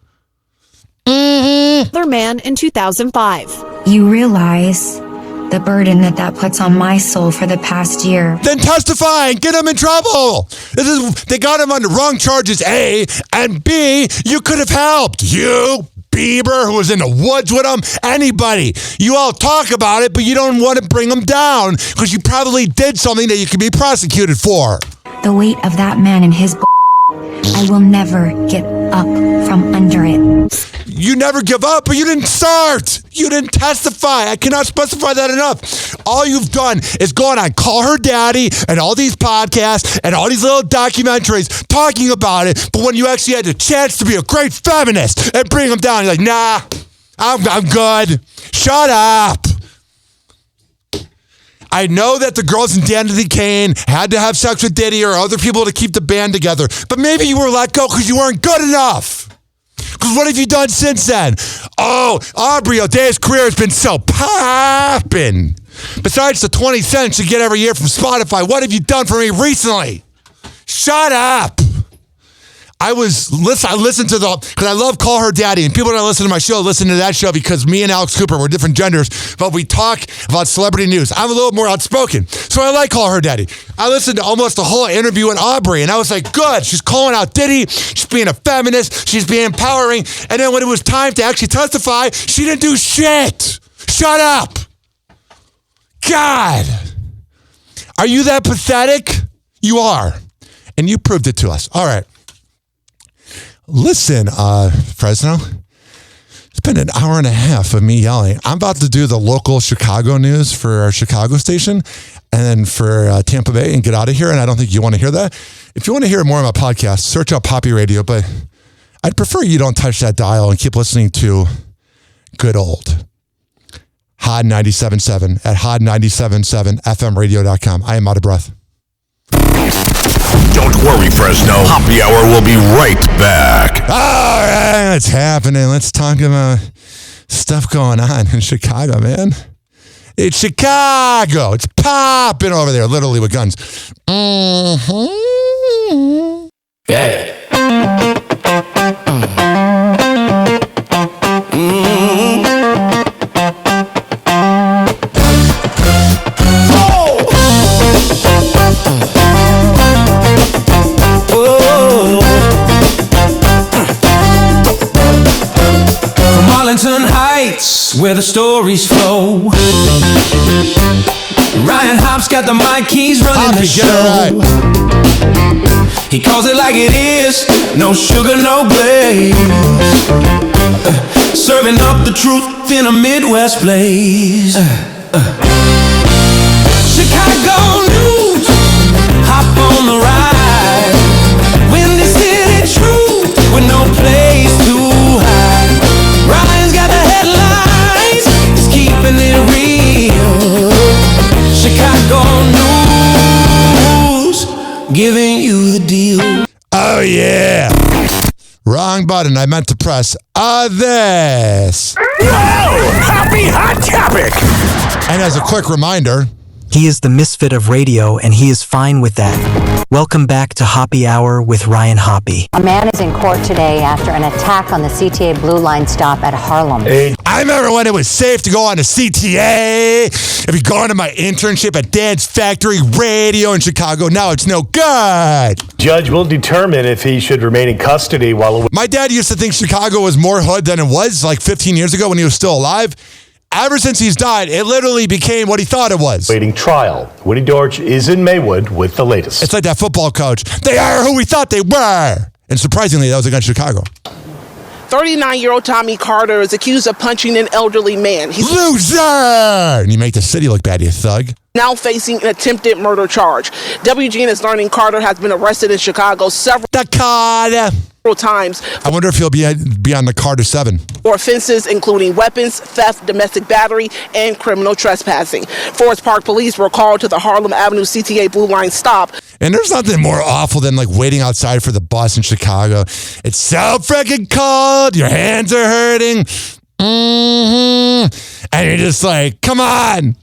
Other man in 2005. You realize the burden that puts on my soul for the past year. Then testify and get him in trouble. They got him on the wrong charges, A, and B, you could have helped. You, Bieber, who was in the woods with him, anybody. You all talk about it, but you don't want to bring him down because you probably did something that you could be prosecuted for. The weight of that man and his I will never get up from under it. You never give up, but you didn't start. You didn't testify. I cannot specify that enough. All you've done is gone on Call Her Daddy and all these podcasts and all these little documentaries talking about it. But when you actually had the chance to be a great feminist and bring them down, you're like, nah, I'm good. Shut up. I know that the girls in Danity Kane had to have sex with Diddy or other people to keep the band together, but maybe you were let go because you weren't good enough. Because what have you done since then? Oh, Aubrey O'Day's career has been so poppin'. Besides the 20 cents you get every year from Spotify, what have you done for me recently? Shut up. I listened to because I love Call Her Daddy, and people that listen to my show listen to that show because me and Alex Cooper, we're different genders, but we talk about celebrity news. I'm a little more outspoken, so I like Call Her Daddy. I listened to almost the whole interview with Aubrey, and I was like, good, she's calling out Diddy, she's being a feminist, she's being empowering, and then when it was time to actually testify, she didn't do shit. Shut up. God. Are you that pathetic? You are, and you proved it to us. All right. Listen, Fresno, it's been an hour and a half of me yelling. I'm about to do the local Chicago news for our Chicago station and then for Tampa Bay and get out of here. And I don't think you want to hear that. If you want to hear more of my podcast, search up Poppy Radio. But I'd prefer you don't touch that dial and keep listening to good old Hod 97.7 at hod977fmradio.com. I am out of breath. Don't worry, Fresno. Hoppy Hour will be right back. All right, it's happening. Let's talk about stuff going on in Chicago, man. It's Chicago. It's popping over there, literally with guns. Mm-hmm. Yeah. Heights, where the stories flow. Ryan Hop's got the mic, he's running the show. He calls it like it is, no sugar, no glaze. Serving up the truth in a Midwest blaze. Chicago news, hop on the ride. Windy City truth with no place to hide. Ryan's got the headlines, he's keeping it real. Chicago news, giving you the deal. Oh, yeah. Wrong button. I meant to press this. Happy Hot Topic. And as a quick reminder, he is the misfit of radio, and he is fine with that. Welcome back to Hoppy Hour with Ryan Hoppe. A man is in court today after an attack on the CTA Blue Line stop at Harlem. I remember when it was safe to go on to CTA. If you're going to my internship at Dad's Factory Radio in Chicago, now it's no good. Judge will determine if he should remain in custody while... My dad used to think Chicago was more hood than it was like 15 years ago when he was still alive. Ever since he's died, it literally became what he thought it was. Waiting trial. Woody Dorch is in Maywood with the latest. It's like that football coach. They are who we thought they were. And surprisingly, that was against Chicago. 39-year-old Tommy Carter is accused of punching an elderly man. He's loser! And you make the city look bad, you thug. Now facing an attempted murder charge. WGN is learning Carter has been arrested in Chicago several times. I wonder if he'll be on the Carter 7. For offenses including weapons, theft, domestic battery, and criminal trespassing. Forest Park police were called to the Harlem Avenue CTA Blue Line stop. And there's nothing more awful than like waiting outside for the bus in Chicago. It's so freaking cold. Your hands are hurting. And you're just like, come on.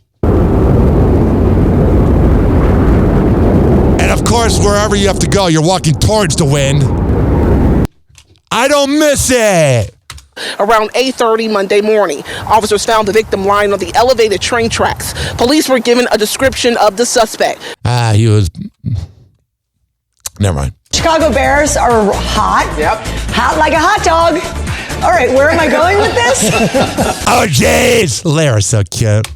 And of course, wherever you have to go, you're walking towards the wind. I don't miss it. Around 8:30 Monday morning, officers found the victim lying on the elevated train tracks. Police were given a description of the suspect. He was... Never mind. Chicago Bears are hot. Yep. Hot like a hot dog. All right, where am I going with this? Oh, jeez. Lara's so cute.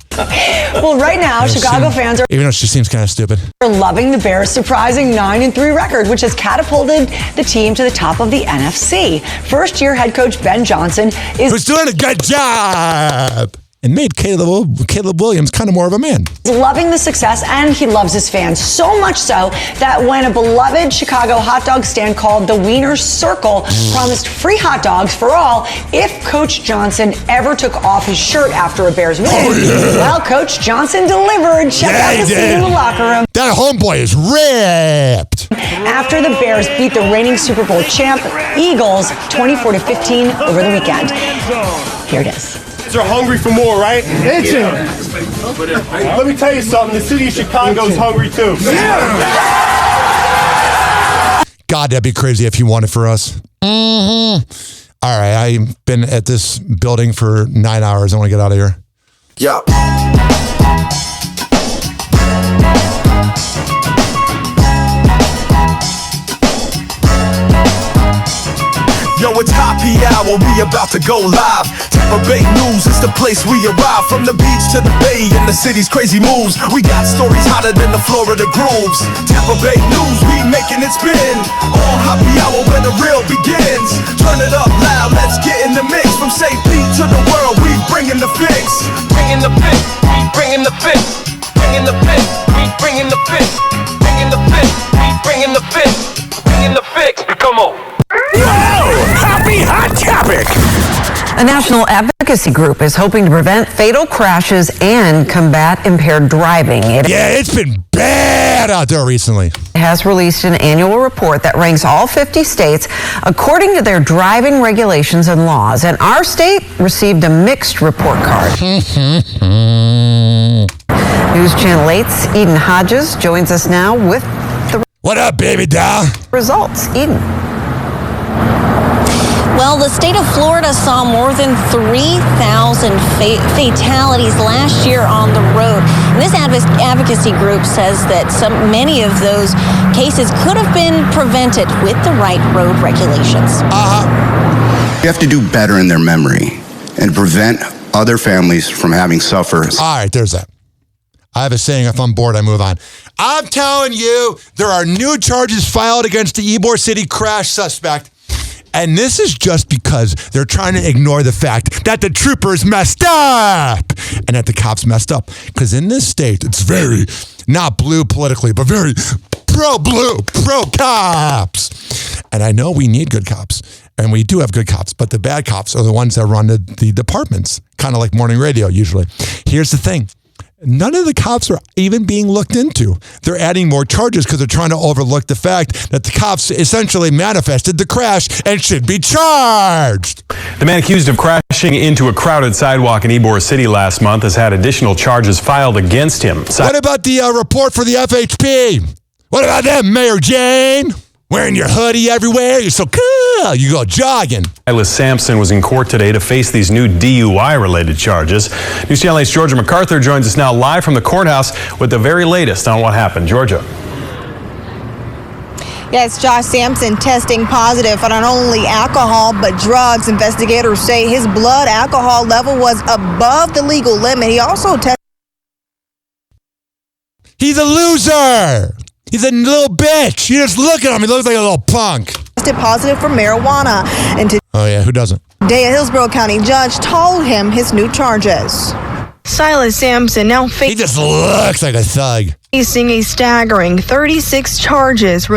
Well, right now, Chicago fans are... Even though she seems kind of stupid. ...loving the Bears' surprising 9-3 record, which has catapulted the team to the top of the NFC. First-year head coach Ben Johnson is... Who's doing a good job! And made Caleb Williams kind of more of a man. Loving the success, and he loves his fans. So much so that when a beloved Chicago hot dog stand called the Wiener Circle promised free hot dogs for all if Coach Johnson ever took off his shirt after a Bears win. Well, Coach Johnson delivered. Check out the scene in the locker room. That homeboy is ripped. After the Bears beat the reigning Super Bowl champ Eagles 24-15 over the weekend. Here it is. Are hungry for more, right? Let me tell you something. The city of Chicago's hungry too. God, that'd be crazy if you won it for us. All right, I've been at this building for 9 hours. I want to get out of here. Yeah. Yo, it's Hoppy Hour, we about to go live. Tampa Bay News is the place we arrive. From the beach to the bay and the city's crazy moves. We got stories hotter than the Florida grooves. Tampa Bay News, we making it spin. All Hoppy Hour where the real begins. Turn it up loud, let's get in the mix. From St. Pete to the world, we bringing the fix. Bringing the fix, we bringing the fix. Bringing the fix, we bringing the fix. Bringing the fix, we bringing the fix. Bringing the fix, come on. Whoa! A national advocacy group is hoping to prevent fatal crashes and combat impaired driving. It's been bad out there recently. It has released an annual report that ranks all 50 states according to their driving regulations and laws. And our state received a mixed report card. News Channel 8's Eden Hodges joins us now with the What up, baby doll? Results. Eden. Well, the state of Florida saw more than 3,000 fatalities last year on the road. And this advocacy group says that many of those cases could have been prevented with the right road regulations. You have to do better in their memory and prevent other families from having suffered. All right, there's that. I have a saying, if I'm bored, I move on. I'm telling you, there are new charges filed against the Ybor City crash suspect. And this is just because they're trying to ignore the fact that the troopers messed up and that the cops messed up. Because in this state, it's very, not blue politically, but very pro-blue, pro-cops. And I know we need good cops. And we do have good cops. But the bad cops are the ones that run the departments. Kind of like morning radio, usually. Here's the thing. None of the cops are even being looked into. They're adding more charges because they're trying to overlook the fact that the cops essentially manifested the crash and should be charged. The man accused of crashing into a crowded sidewalk in Ybor City last month has had additional charges filed against him. What about the report for the FHP? What about them, Mayor Jane? Wearing your hoodie everywhere. You're so cool. You go jogging. Silas Sampson was in court today to face these new DUI-related charges. News Channel 8's Georgia MacArthur joins us now live from the courthouse with the very latest on what happened. Georgia. Yes, Josh Sampson testing positive for not only alcohol but drugs. Investigators say his blood alcohol level was above the legal limit. He also tested. He's a loser. He's a little bitch. You just look at him. He looks like a little punk. Tested positive for marijuana. And oh, yeah. Who doesn't? Today, a Hillsborough County judge told him his new charges. Silas Sampson now he just looks like a thug. Facing a staggering 36 charges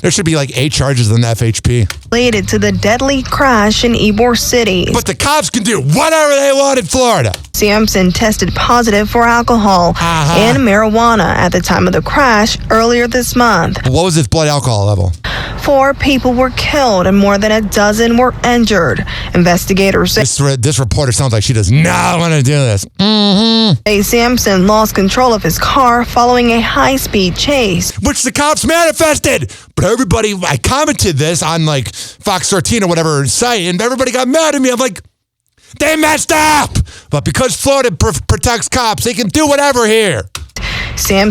there should be like 8 charges in the FHP. Related to the deadly crash in Ybor City. But the cops can do whatever they want in Florida. Sampson tested positive for alcohol and marijuana at the time of the crash earlier this month. What was his blood alcohol level? 4 people were killed and more than a dozen were injured. Investigators say this reporter sounds like she does not want to do this. Sampson lost control of his car following a high-speed chase, which the cops manifested. But everybody, I commented this on like Fox 13 or whatever site, and everybody got mad at me. I'm like, they messed up. But because Florida protects cops, they can do whatever here.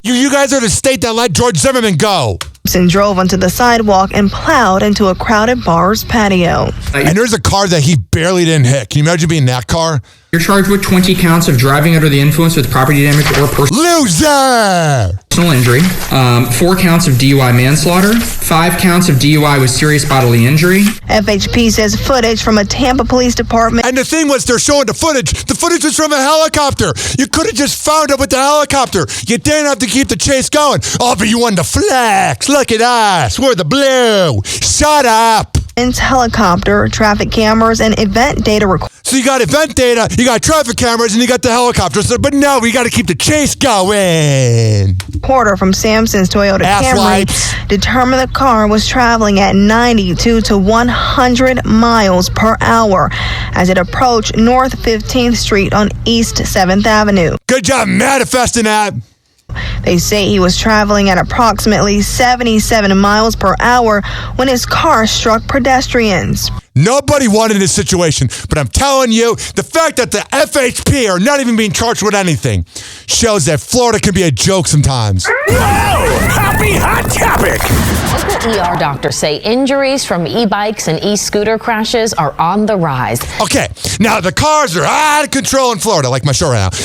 You guys are the state that let George Zimmerman go. Sampson drove onto the sidewalk and plowed into a crowded bar's patio. And there's a car that he barely didn't hit. Can you imagine being that car? You're charged with 20 counts of driving under the influence with property damage or personal injury, 4 counts of DUI manslaughter, 5 counts of DUI with serious bodily injury. FHP says footage from a Tampa Police Department. And the thing was, they're showing the footage. The footage was from a helicopter. You could have just found it with the helicopter. You didn't have to keep the chase going. Oh, but you wanted to flex. Look at us. We're the blue. Shut up. Helicopter, traffic cameras, and event data. So you got event data, you got traffic cameras, and you got the helicopters. But no, we got to keep the chase going. Reporter from Sampson's Toyota Camry determined the car was traveling at 92 to 100 miles per hour as it approached North 15th Street on East 7th Avenue. Good job manifesting that. They say he was traveling at approximately 77 miles per hour when his car struck pedestrians. Nobody wanted this situation, but I'm telling you, the fact that the FHP are not even being charged with anything shows that Florida can be a joke sometimes. Happy hot topic! Local ER doctors say injuries from e-bikes and e-scooter crashes are on the rise. Okay, now the cars are out of control in Florida, like my show right now.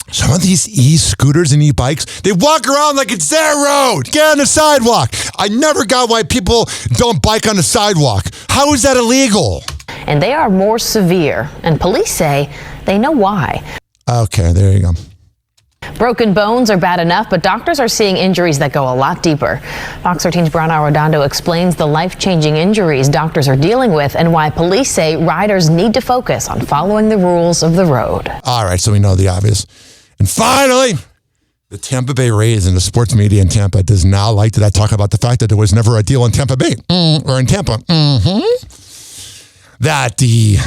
Some of these e-scooters and e-bikes, they walk around like it's their road. Get on the sidewalk. I never got why people don't bike on the sidewalk. How is that illegal? And they are more severe, and police say they know why. Okay, there you go. Broken bones are bad enough, but doctors are seeing injuries that go a lot deeper. Fox 13's Brown Arredondo explains the life-changing injuries doctors are dealing with and why police say riders need to focus on following the rules of the road. All right, so we know the obvious. And finally, the Tampa Bay Rays and the sports media in Tampa does not like that I talk about the fact that there was never a deal in Tampa Bay or in Tampa. That the,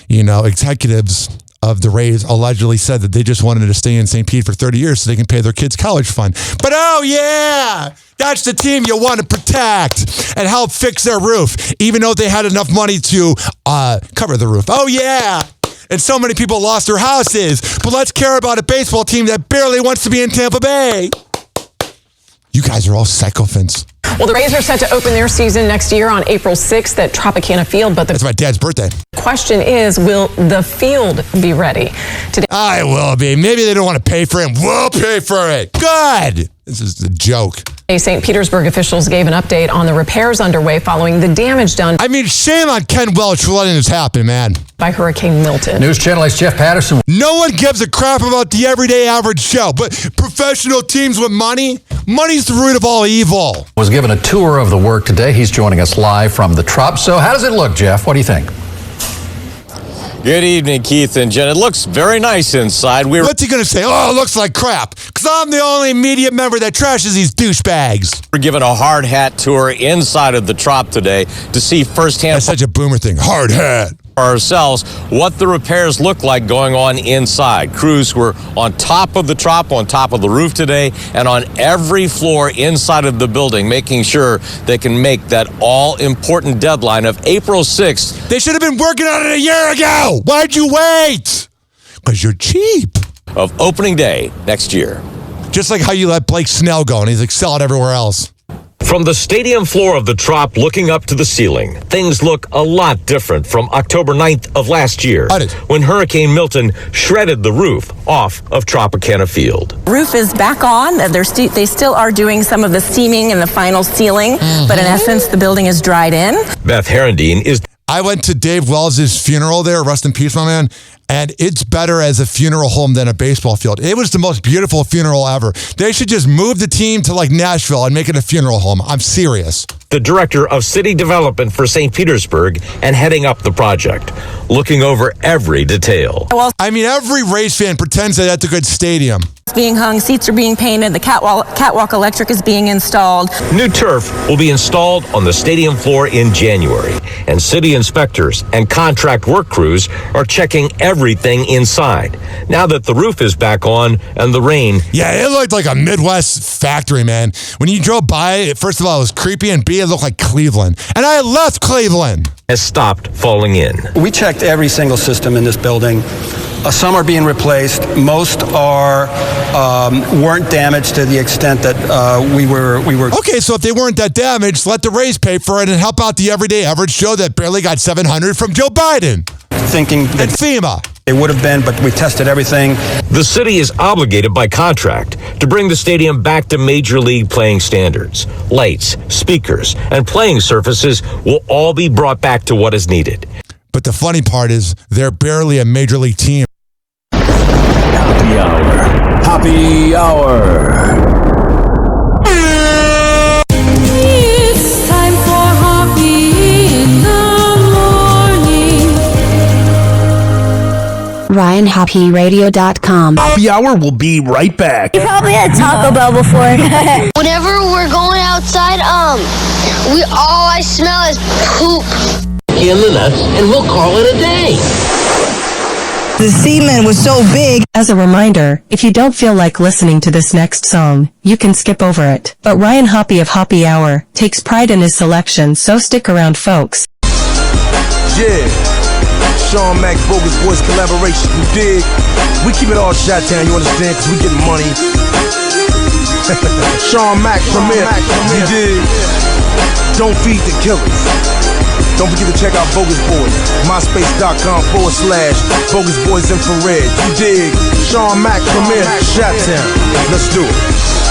executives of the Rays allegedly said that they just wanted to stay in St. Pete for 30 years so they can pay their kids' college fund. But that's the team you want to protect and help fix their roof, even though they had enough money to cover the roof. And so many people lost their houses. But let's care about a baseball team that barely wants to be in Tampa Bay. You guys are all sycophants. Well, the Rays are set to open their season next year on April 6th at Tropicana Field. But that's my dad's birthday. Question is, will the field be ready? I will be. Maybe they don't want to pay for it. We'll pay for it. Good. This is a joke. St. Petersburg officials gave an update on the repairs underway following the damage done. Shame on Ken Welch for letting this happen, man. By Hurricane Milton. News Channel 8's Jeff Patterson. No one gives a crap about the everyday average show, but professional teams with money's the root of all evil. Was given a tour of the work today. He's joining us live from the Trop. So how does it look, Jeff? What do you think? Good evening, Keith and Jen. It looks very nice inside. What's he going to say? Oh, it looks like crap. Because I'm the only media member that trashes these douchebags. We're given a hard hat tour inside of the Trop today to see firsthand. That's such a boomer thing. Hard hat. Ourselves what the repairs look like going on inside. Crews were on top of the Trop, on top of the roof today, and on every floor inside of the building, making sure they can make that all-important deadline of April 6th. They should have been working on it a year ago. Why'd you wait? Because you're cheap. Of opening day next year. Just like how you let Blake Snell go and he's excelling everywhere else. From the stadium floor of the Trop looking up to the ceiling, things look a lot different from October 9th of last year, when Hurricane Milton shredded the roof off of Tropicana Field. Roof is back on. They still are doing some of the seaming and the final sealing, but in essence, the building is dried in. Beth Herendine is... I went to Dave Wells' funeral there, rest in peace, my man, and it's better as a funeral home than a baseball field. It was the most beautiful funeral ever. They should just move the team to like Nashville and make it a funeral home. I'm serious. The director of city development for St. Petersburg and heading up the project, looking over every detail. Every Rays fan pretends that that's a good stadium. It's being hung, seats are being painted, the catwalk electric is being installed. New turf will be installed on the stadium floor in January, and city inspectors and contract work crews are checking everything inside. Now that the roof is back on and the rain... Yeah, it looked like a Midwest factory, man. When you drove by, first of all, it was creepy, and B, it looked like Cleveland. And I left Cleveland. Has stopped falling in. We checked every single system in this building. Some are being replaced. Most weren't damaged to the extent that we were. Okay, so if they weren't that damaged, let the Rays pay for it and help out the everyday average Joe that barely got $700 from Joe Biden. Thinking that FEMA. It would have been, but we tested everything. The city is obligated by contract to bring the stadium back to Major League playing standards. Lights, speakers, and playing surfaces will all be brought back to what is needed. But the funny part is they're barely a Major League team. Happy Hour. Happy Hour. It's time for Hoppe in the morning. RyanHoppeRadio.com. Happy Hour will be right back. You probably had Taco Bell before. Whenever we're going outside, all I smell is poop. In the nuts, and we'll call it a day. The semen was so big. As a reminder, if you don't feel like listening to this next song, you can skip over it. But Ryan Hoppe of Hoppe Hour takes pride in his selection, so stick around, folks. Yeah. Sean Mac, Bogus Boys collaboration, you dig? We keep it all Chi-Town, you understand? Cause we getting money. Sean Mac, Premier, you dig? Don't feed the killers. Don't forget to check out Bogus Boys. MySpace.com/Bogus Boys Infrared. You dig? Sean Mac, Premier, Chi-Town. Let's do it.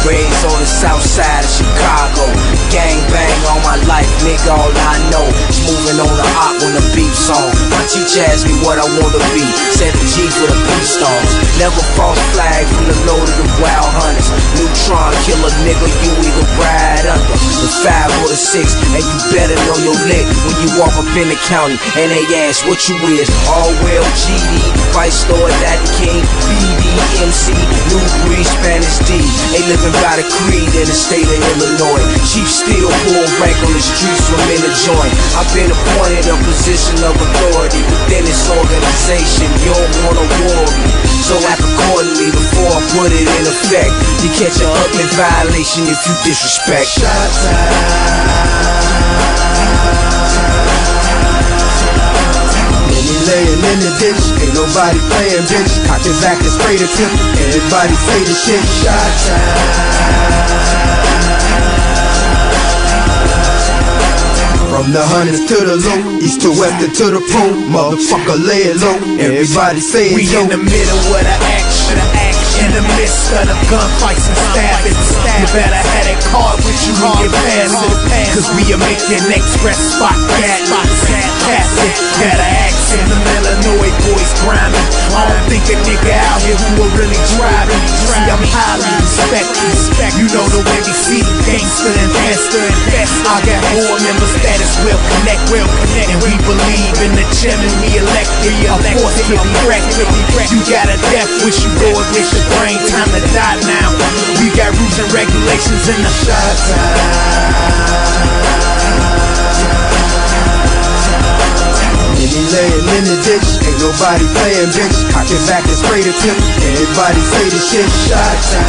Raised on the south side of Chicago. Gang bang all my life, nigga, all I know. Moving on the op on the beat song. My teacher asked me what I want to be. Said the G for the peace stars. Never false flag from the load of the wild hunters. Neutron killer nigga, you either ride under the 5 or the 6, and you better know your lick when you walk up in the county and they ask what you is. All well GD, Vice Lord, Daddy King, BD, MC, New Breed, Spanish D. They living by the creed in the state of Illinois. Chief Steel pull rank on the streets from in the joint. I've been appointed a position of authority within this organization. You don't wanna war me, so act accordingly before I put it in effect. You catch a ugly violation if you disrespect. Many laying in the ditch, ain't nobody playing bitch. Cock his back and spray the tip, everybody say the shit. Shot time. From the hundreds to the low, east to west and to the pole, motherfucker lay it low, everybody say it. We in the middle of the action, in the midst of the gunfights and stabbing. You better have that card with you when you pass it, cause we are making express spot casting. Better accent, them Illinois boys grinding. I don't think a nigga out here who will really drive it. See, I'm highly respected. You know the way we see gangster investor. I got board members that is will connect, and we believe in the gem and we elected. A force to be wrecked. You got a death wish, you go against your brain. Time to die now. We got rules and regulations in the shot Many laying in the ditch, ain't nobody playing bitch. Cock it back and spray the tip, everybody say the shit. Shot time.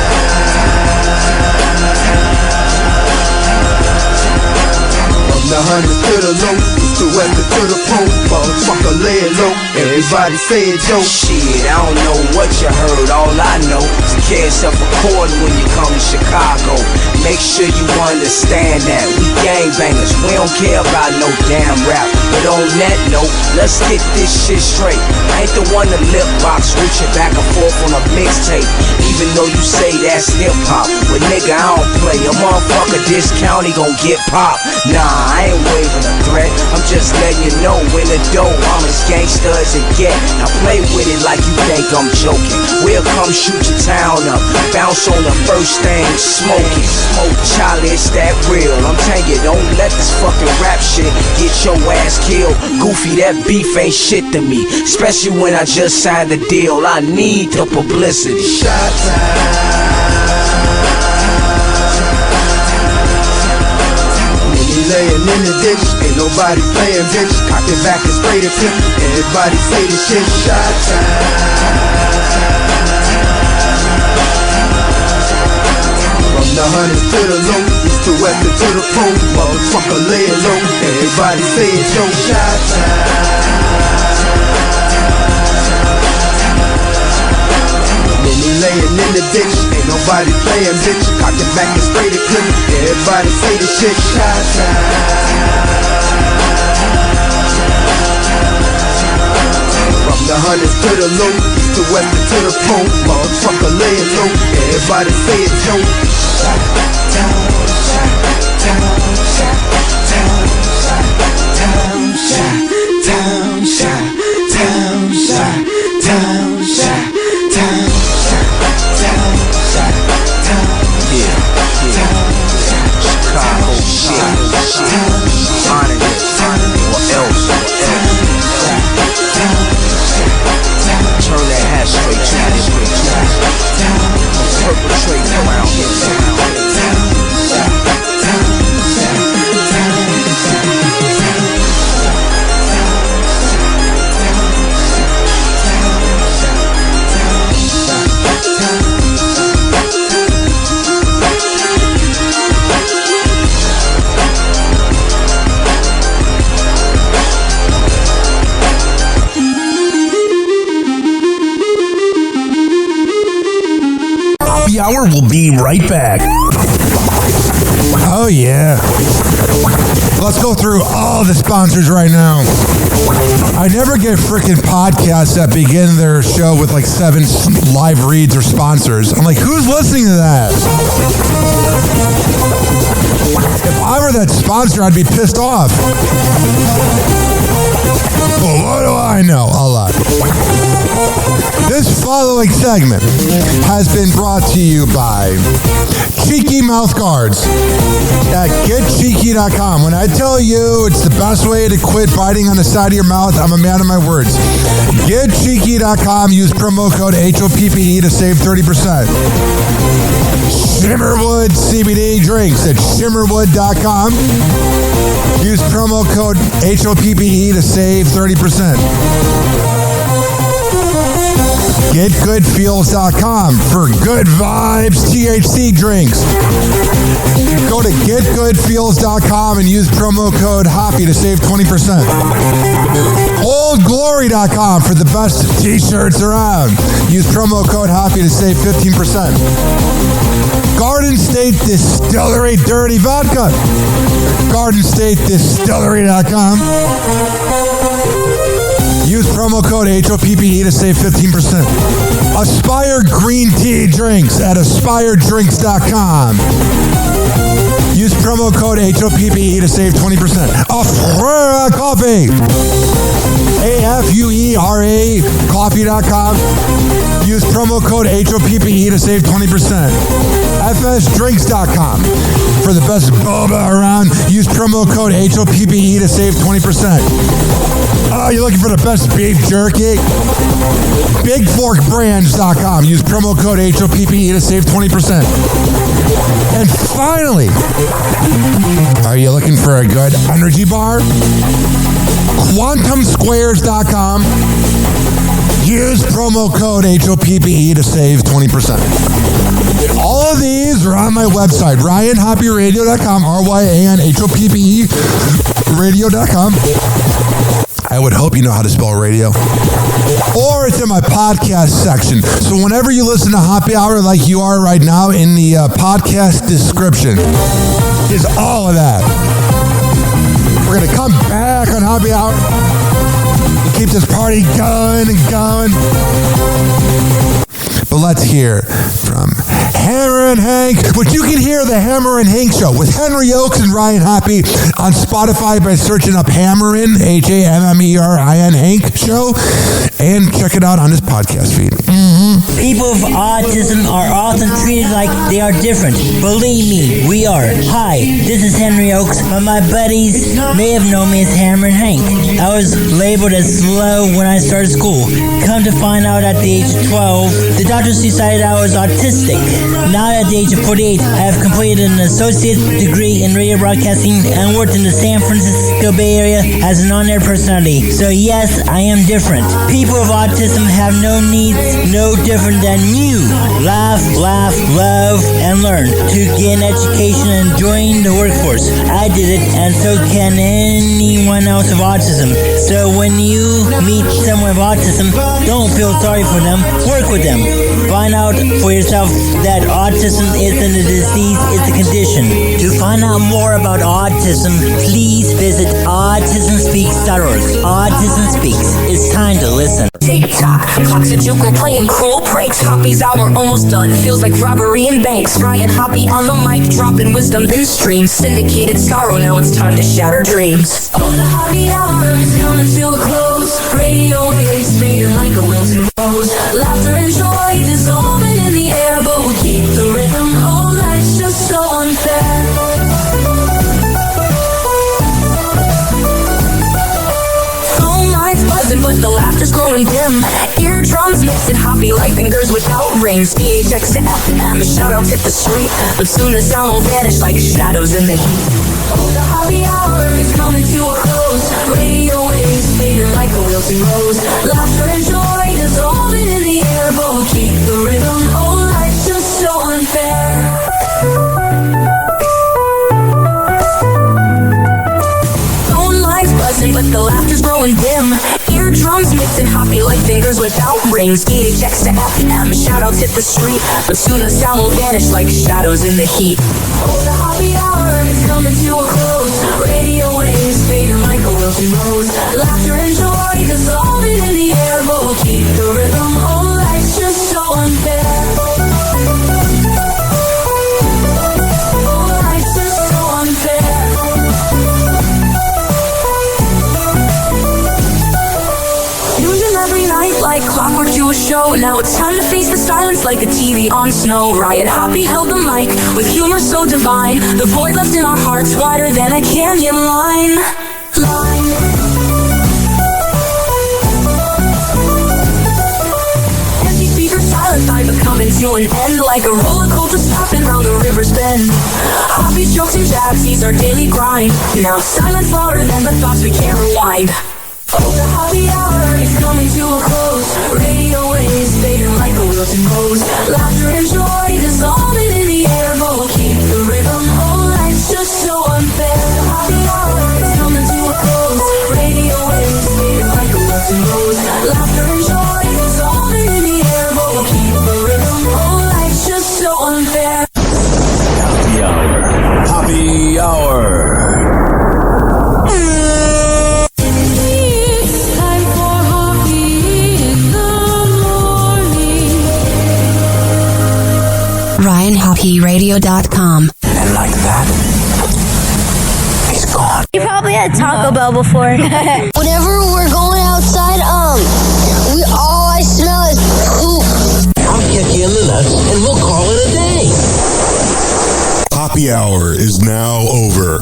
From the hundreds to the low, east to west and to the pole, motherfucker lay it low, everybody say it, yo. Shit, I don't know what you heard, all I know is carry self-record when you come to Chicago. Make sure you understand that we gangbangers, we don't care about no damn rap. But on that note, let's get this shit straight. I ain't the one to lip box, reaching back and forth on a mixtape. Even though you say that's hip-hop, but nigga, I don't play. A motherfucker this county gon' get popped. Nah, I ain't waving a threat, I'm just letting you know in the dough I'm as gangsta as it get. Now play with it like you think I'm joking. We'll come shoot your town up, bounce on the first thing, smoke it. Charlie, it's that real, I'm telling you, don't let this fucking rap shit get your ass killed. Goofy, that beef ain't shit to me, especially when I just signed the deal. I need the publicity. Shot laying in the ditch, ain't nobody playing bitch. Cock it back and spray the tip, everybody say the shit. Shot time. From the hundreds to the low, east to west and to the pole, motherfucker lay it low, everybody say it, yo. Shot time. Many laying in the ditch, ain't nobody playing bitch. Cock it back and spray the clip, everybody say the shit. Shot time. From the hundreds to the low, east to west and to the pole, motherfucker lay it low, everybody say it, yo. Shot down, shot down, shot down, shot down, shot down, shot down, shot down, shot down. Chicago shit, honor it, or else. Turn that hat straight to me. Perpetrate around here. Hour will be right back. Oh yeah. Let's go through all the sponsors right now. I never get freaking podcasts that begin their show with like 7 live reads or sponsors. I'm like, who's listening to that? If I were that sponsor, I'd be pissed off. Well, what do I know, a lot. This following segment has been brought to you by Cheeky Mouth Guards at getcheeky.com. When I tell you it's the best way to quit biting on the side of your mouth, I'm a man of my words. Getcheeky.com. Use promo code HOPPE to save 30%. Shimmerwood CBD drinks at shimmerwood.com. Use promo code HOPPE to save 30%. GetGoodFeels.com for good vibes THC drinks. Go to GetGoodFeels.com and use promo code HOPPE to save 20%. OldGlory.com for the best t-shirts around. Use promo code HOPPE to save 15%. Garden State Distillery Dirty Vodka. GardenStateDistillery.com. Use promo code HOPPE to save 15%. Aspire Green Tea Drinks at AspireDrinks.com. Use promo code HOPPE to save 20%. Afura Coffee. AFUERA Coffee.com. Use promo code HOPPE to save 20%. FSDrinks.com. For the best boba around, use promo code HOPPE to save 20%. Oh, you're looking for the best beef jerky? BigForkBrands.com. Use promo code HOPPE to save 20%. And finally, are you looking for a good energy bar? QuantumSquares.com. Use promo code HOPPE to save 20%. And all of these are on my website, RyanHoppyRadio.com, RYANHOPPE radio.com. I would hope you know how to spell radio. Or it's in my podcast section. So whenever you listen to Happy Hour like you are right now, in the podcast description is all of that. We're going to come back on Happy Hour. Keep this party going and going. But let's hear from Hammer and Hank, which you can hear the Hammer and Hank Show with Henry Oakes and Ryan Hoppe on Spotify by searching up Hammerin, HAMMERIN Hank Show, and check it out on his podcast feed. People with autism are often treated like they are different. Believe me, we are. Hi, this is Henry Oakes, but my buddies may have known me as Hammer and Hank. I was labeled as slow when I started school. Come to find out at the age of 12, the doctors decided I was autistic. Now at the age of 48, I have completed an associate degree in radio broadcasting and worked in the San Francisco Bay Area as an on-air personality. So yes, I am different. People with autism have no needs, no different than you. Laugh, love, and learn to get an education and join the workforce. I did it, and so can anyone else with autism. So when you meet someone with autism, don't feel sorry for them. Work with them. Find out for yourself that autism isn't a disease, it's a condition. To find out more about autism, please visit autismspeaks.org. Autism Speaks. It's time to listen. TikTok, clocks a juke playing cruel pranks. Hoppy's hour almost done. Feels like robbery in banks. Ryan Hoppe on the mic, dropping wisdom in streams. Syndicated sorrow, now it's time to shatter dreams. Oh, the Happy Hour is coming to a close. Radio waves fading like a wilted rose. Laughter and joy dissolving in the air, but we'll keep the rhythm. Oh, life's just so unfair. Phone lines buzzing, but the laughter's growing dim. Eardrums mixing Hoppe like fingers without rings. PHX to FM, shoutouts hit the street, but soon the sound will vanish like shadows in the heat. Oh, the Happy Hour is coming to a close. Radio waves fading like a wilted rose. Laughter and joy dissolving in the air, but we'll keep the rhythm. Oh, life's just so unfair. Phone lines buzzing, but the laughter's growing dim. Eardrums mixing Hoppe like fingers without rings. PHX to FM, shoutouts hit the street, but soon the sound will vanish like shadows in the heat. Oh, the Happy Hour is coming to a close. Radio waves fading like a wilted rose. Laughter and joy dissolving in the air, but we'll keep the rhythm. Oh, life's just so unfair. Oh, life's just so unfair. every night like clockwork to a show. Now it's time to face the silence like a TV on snow. Riot Hoppe held the mic with humor so divine. The void left in our hearts wider than a canyon line. Empty speakers silent, I becoming to an end like a roller coaster stopping round the river's bend. Hoppe's jokes and jabs, these are daily grind. Now silence louder than the thoughts we can't rewind. Oh, the happy hour is coming to a close. Radio waves fading like a wilting rose. Laughter and joy dissolving in the air, but we'll keep the rhythm. Oh, life's just so unfair. The happy hour is coming to a close. Radio waves fading like a wilting rose. Laughter and joy dissolving in the air, but we'll keep the rhythm. Oh, life's just so unfair. Happy hour. Happy hour. RyanHoppeRadio.com. And like that, he's gone. You probably had Taco Bell before. Whenever we're going outside, all I smell is poop. I'll kick you in the nuts and we'll call it a day. Happy hour is now over.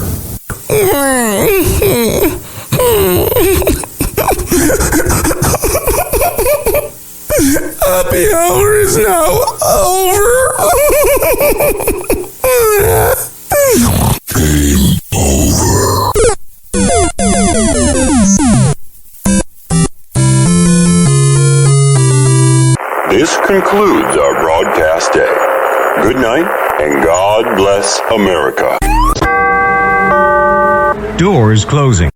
Happy hour is now over. Game over. This concludes our broadcast day. Good night and God bless America. Doors closing.